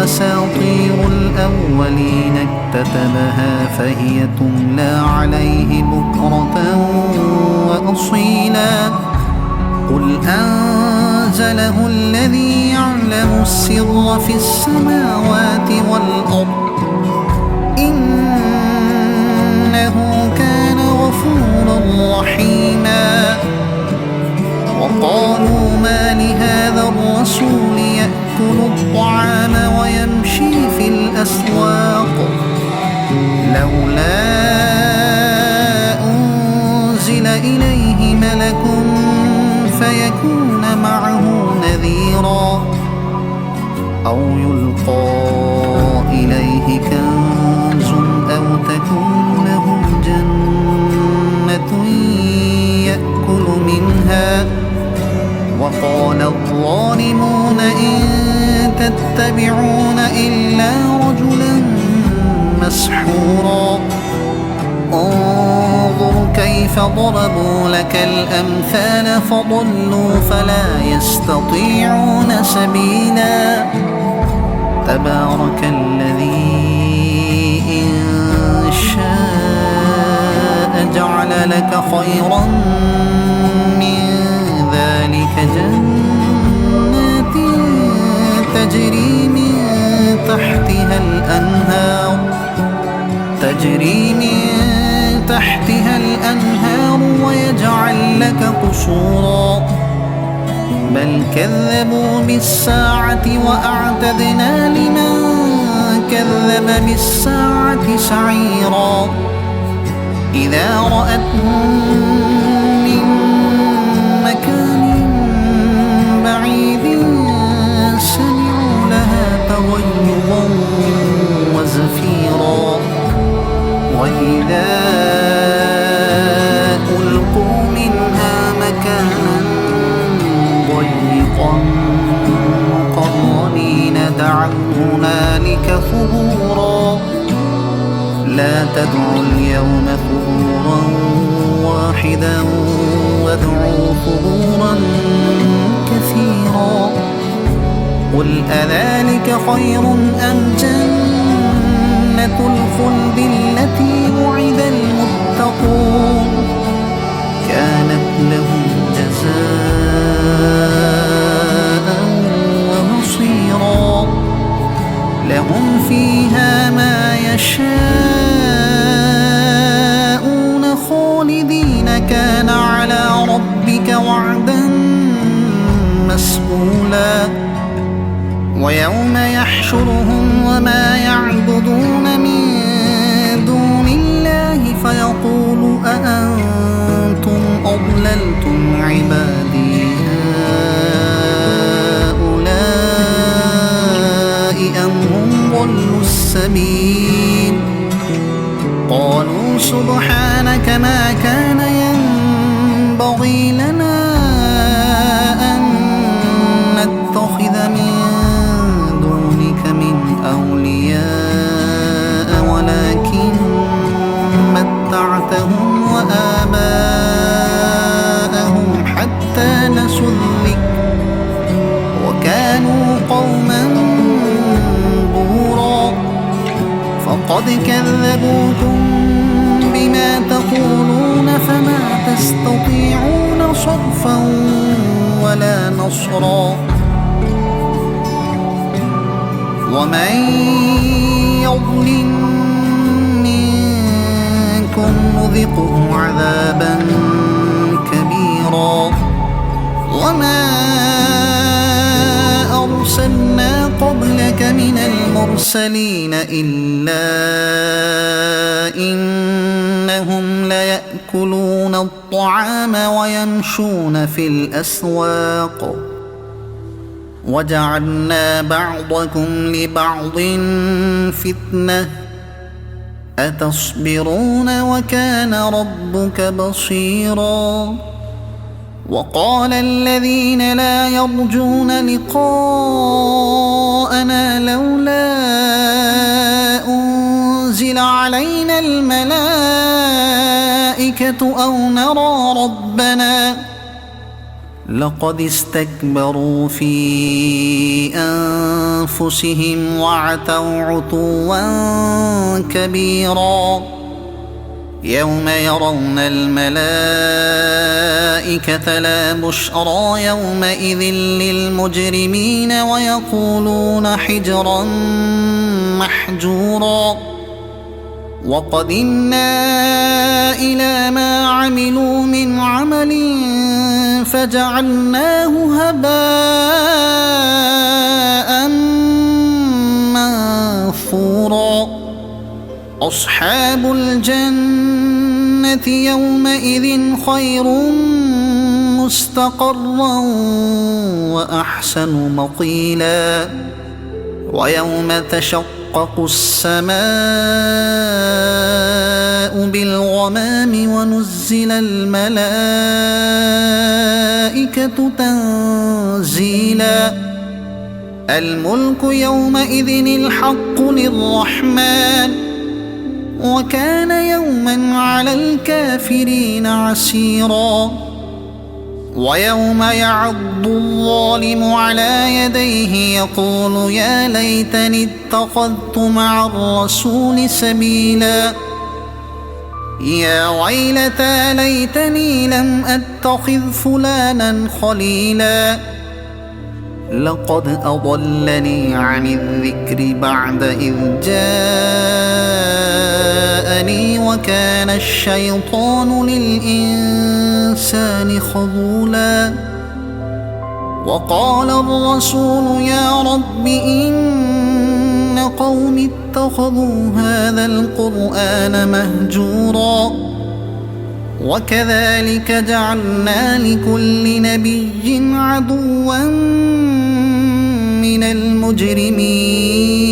أساطير الأولين اكتتبها فهي تملى عليه بكرة وأصيلا. قل أنزله الذي يعلم السر في السماوات والأرض إنه كان غفورا رحيما. وقالوا ما لهذا الرسول يأكل الطعام ويمشي في الأسواق لولا أنزل إليه ملك فيكون معه نذيرا أو يلقى إليه كنز أو تكون له جنة يأكل منها. وقال الظالمون إن تتبعون إلا رجلا مسحورا. انظر كيف ضربوا لك الأمثال فضلوا فلا يستطيعون سبيلا. تبارك الذي إن شاء جعل لك خيرا من ذلك جنات تجري من تحتها الأنهار ويجعل لك قصورا. بل كذبوا بالساعة وأعتدنا لمن كذب بالساعة سعيرا. إذا رأتهم من مكان بعيد سمعوا لها تغيظا وزفيرا. وإذا ألقوا منها مكانا ضيقا مقرنين دعوا هنالك ثبورا. لا تدعوا اليوم ثبورا واحدا وادعوا ثبورا كثيرا. قل أذلك خير أم جنة الخلد التي وعد المتقون كانت لهم جزاء ومصيرا. لهم فيها ما يشاءون خالدين كان على ربك وعدا مسئولا. ويوم يحشرهم وما يعبدون من السبيل قالوا سبحانك ما كان ينبغي لنا أن نتخذ من دونك من أولياء ولكن متعتهم وآباءهم حتى نسوا الذكر وكانوا قوما بورا فقد كذبوكم بما تقولون فما تستطيعون صرفا ولا نصرا ومن يظلم منكم نذقه عذابا كبيرا وما أرسلنا قبلك من المرسلين إلا إنهم ليأكلون الطعام ويمشون في الأسواق وجعلنا بعضكم لبعض فتنة أتصبرون وكان ربك بصيرا وقال الذين لا يرجون لقاءنا لولا أنزل علينا الملائكة أو نرى ربنا لقد استكبروا في أنفسهم وعتوا عتوا كبيرا يوم يرون الملائكة لا بشرى يومئذ للمجرمين ويقولون حجرا محجورا وقدمنا إلى ما عملوا من عمل فجعلناه هباء منثورا أصحاب الجنة يومئذ خير مستقرا وأحسن مقيلا ويوم تشقق السماء بالغمام ونزل الملائكة تنزيلا الملك يومئذ الحق للرحمن وكان يوما على الكافرين عسيرا ويوم يعض الظالم على يديه يقول يا ليتني اتخذت مع الرسول سبيلا يا ويلتى ليتني لم أتخذ فلانا خليلا لقد أضلني عن الذكر بعد إذ جاءني وكان الشيطان للإنسان خذولا وقال الرسول يا رب إن قوم اتخذوا هذا القرآن مهجورا وكذلك جعلنا لكل نبي عدوا من المجرمين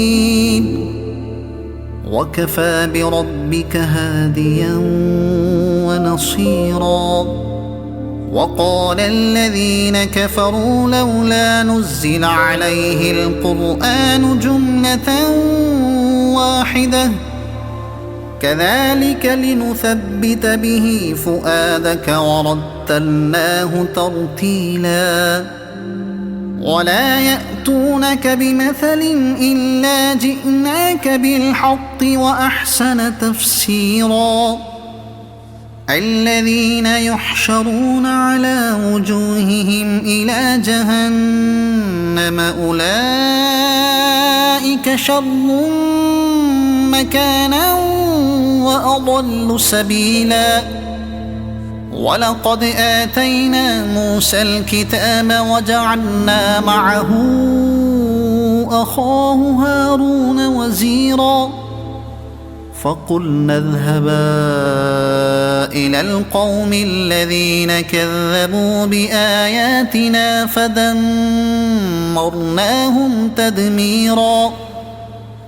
وكفى بربك هاديا ونصيرا وقال الذين كفروا لولا نزل عليه القرآن جملة واحدة كذلك لنثبت به فؤادك ورتلناه ترتيلا ولا يأتونك بمثل إلا جئناك بالحق وأحسن تفسيرا الذين يحشرون على وجوههم إلى جهنم أولئك شر مكانا وأضل سبيلا ولقد آتينا موسى الكتاب وجعلنا معه أخاه هارون وزيرا فقلنا اذهبا إلى القوم الذين كذبوا بآياتنا فدمرناهم تدميرا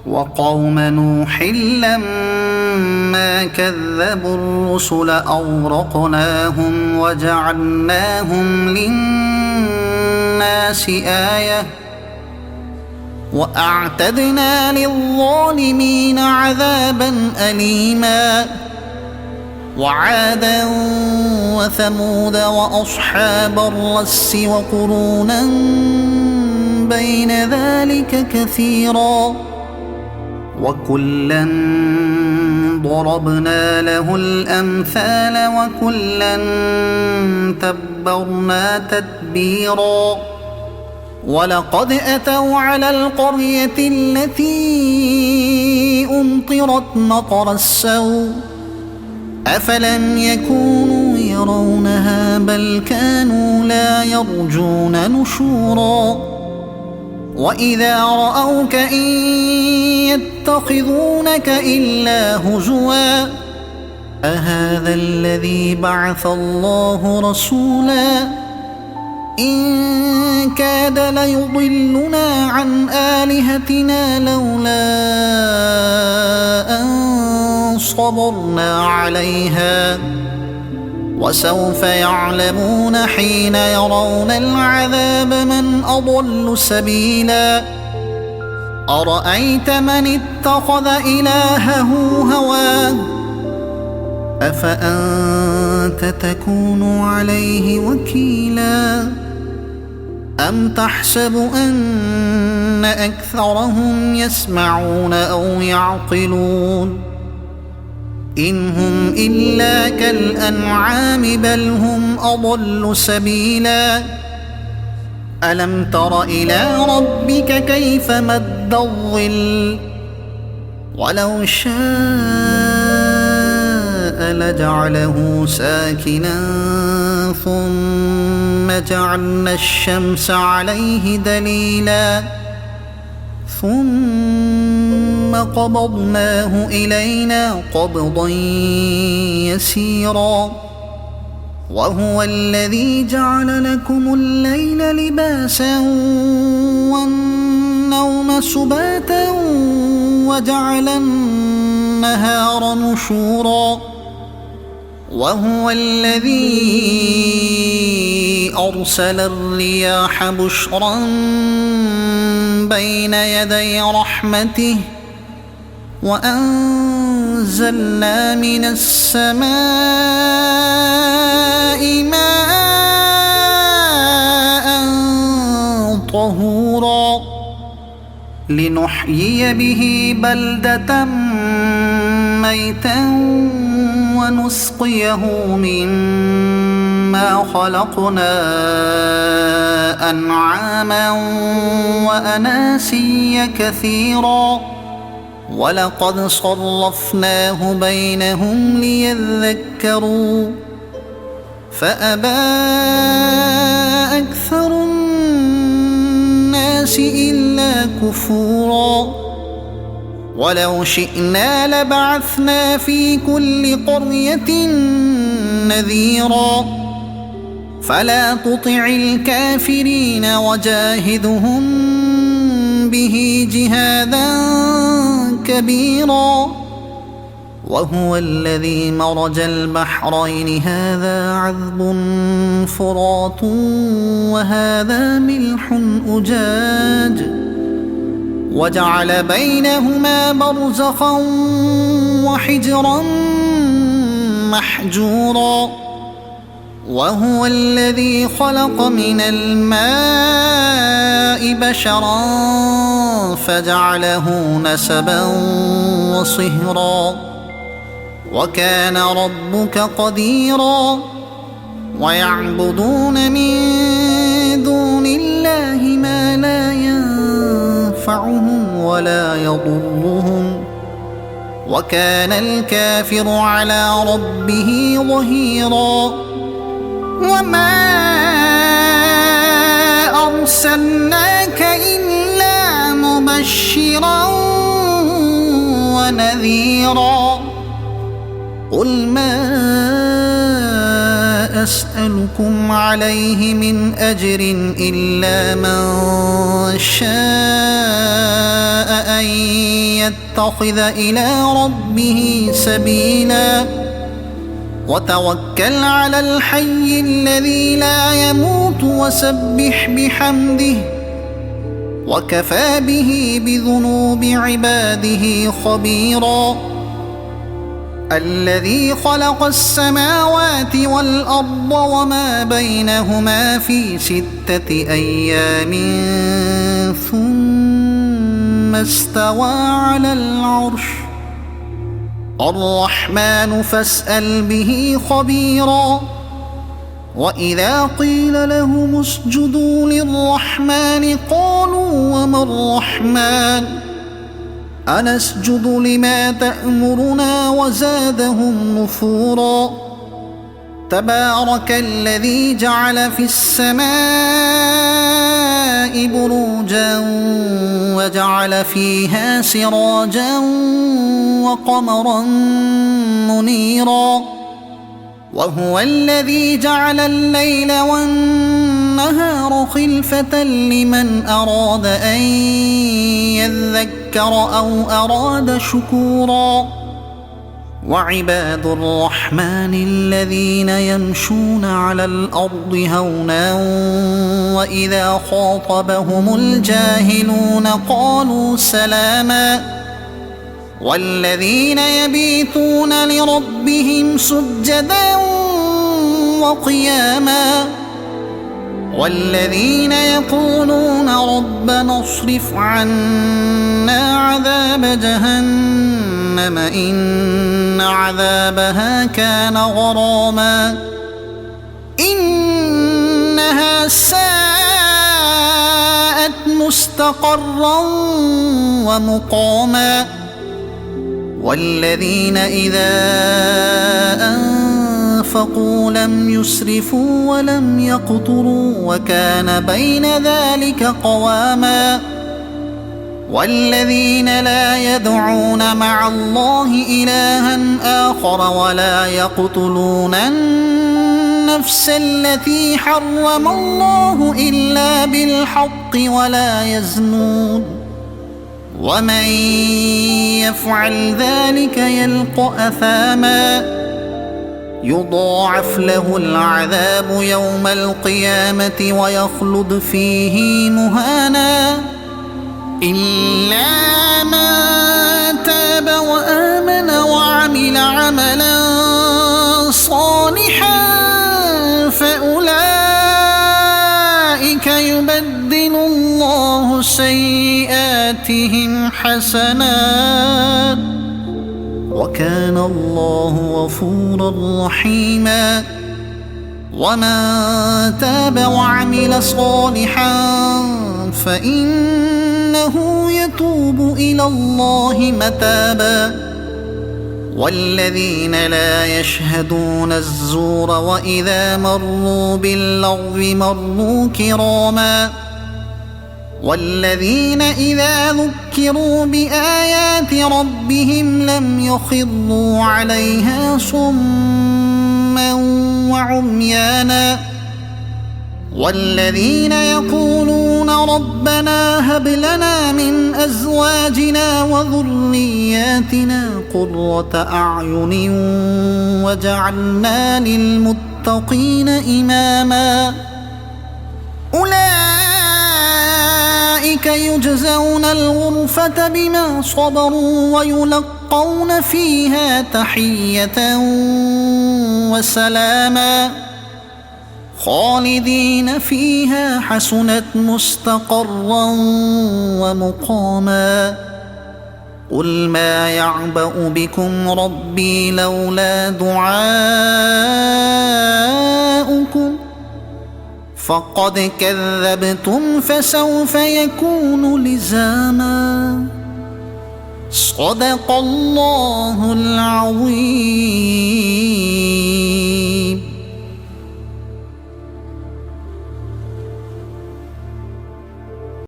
وقوم نوح لما كذبوا الرسل أغرقناهم وجعلناهم للناس آية وأعتدنا للظالمين عذابا أليما وعادا وثمود وأصحاب الرس وقرونا بين ذلك كثيرا وكلا ضربنا له الأمثال وكلا تبرنا تتبيرا ولقد أتوا على القرية التي أمطرت مطر السوء أفلم يكونوا يرونها بل كانوا لا يرجون نشورا وإذا رأوك إن يتخذونك إلا هزوا أهذا الذي بعث الله رسولا إن كاد ليضلنا عن آلهتنا لولا أن صبرنا عليها وسوف يعلمون حين يرون العذاب من أضل سبيلا أرأيت من اتخذ إلهه هواه أفأنت تكون عليه وكيلا أم تحسب أن أكثرهم يسمعون أو يعقلون إن هم إلا كالأنعام بل هم أضل سبيلا ألم تر إلى ربك كيف مد الظل ولو شاء لجعله ساكنا ثم جعلنا الشمس عليه دليلا ثم قبضناه إلينا قبضا يسيرا وهو الذي جعل لكم الليل لباسا والنوم سباتا وجعل النهار نشورا وهو الذي أرسل الرياح بشرا بين يدي رحمته وأنزلنا من السماء ماء طهورا لنحيي به بلدة ميتا ونسقيه مما خلقنا أنعاما وأناسيا كثيرا ولقد صرفناه بينهم ليذكروا فأبى أكثر الناس إلا كفورا ولو شئنا لبعثنا في كل قرية نذيرا فلا تطع الكافرين وجاهدهم به جهادا كبيرا وهو الذي مرج البحرين هذا عذب فرات وهذا ملح أجاج وجعل بينهما برزخا وحجرا محجورا وهو الذي خلق من الماء بشرا فجعله نسبا وصهرا وكان ربك قديرا ويعبدون من دون الله ما لا ينفعهم ولا يضرهم وكان الكافر على ربه ظهيرا وما أرسلناك إلا مبشرا ونذيرا قل ما أسألكم عليه من أجر إلا من شاء أن يتخذ إلى ربه سبيلا وتوكل على الحي الذي لا يموت وسبح بحمده وكفى به بذنوب عباده خبيرا الذي خلق السماوات والأرض وما بينهما في 6 أيام ثم استوى على العرش الرحمن فاسأل به خبيرا وإذا قيل لهم اسجدوا للرحمن قالوا وما الرحمن أنسجد لما تأمرنا وزادهم نفورا تبارك الذي جعل في السماء بروجا وجعل فيها سراجا وقمرا منيرا وهو الذي جعل الليل والنهار خلفة لمن أراد أن يذكر أو أراد شكورا وعباد الرحمن الذين يمشون على الأرض هونا وإذا خاطبهم الجاهلون قالوا سلاما والذين يبيتون لربهم سجدا وقياما والذين يقولون ربنا اصرف عنا عذاب جهنم إن عذابها كان غراما إنها ساءت مستقرا ومقاما والذين إذا أنفقوا لم يسرفوا ولم يقتروا وكان بين ذلك قواما والذين لا يدعون مع الله إلها آخر ولا يقتلون النفس التي حرم الله إلا بالحق ولا يزنون ومن يفعل ذلك يلقى أثاما يضاعف له العذاب يوم القيامة ويخلد فيه مهانا إلا من تاب وآمن وعمل عملا صالحا فأولئك يبدل الله سيئاتهم حسنات وكان الله غفورا رحيما ومن تاب وعمل صالحا فإنه يتوب إلى الله متابا والذين لا يشهدون الزور وإذا مروا باللغو مروا كراما والذين إذا ذكروا بآيات ربهم لم يخروا عليها صما وعميانا والذين يقولون ربنا هب لنا من أزواجنا وذرياتنا قرة أعين وجعلنا للمتقين إماما أولئك يجزون الغرفة بما صبروا ويلقون فيها تحية وسلاما خالدين فيها حسنت مستقرا ومقاما قل ما يعبأ بكم ربي لولا دعاؤكم فقد كذبتم فسوف يكون لزاما صدق الله العظيم.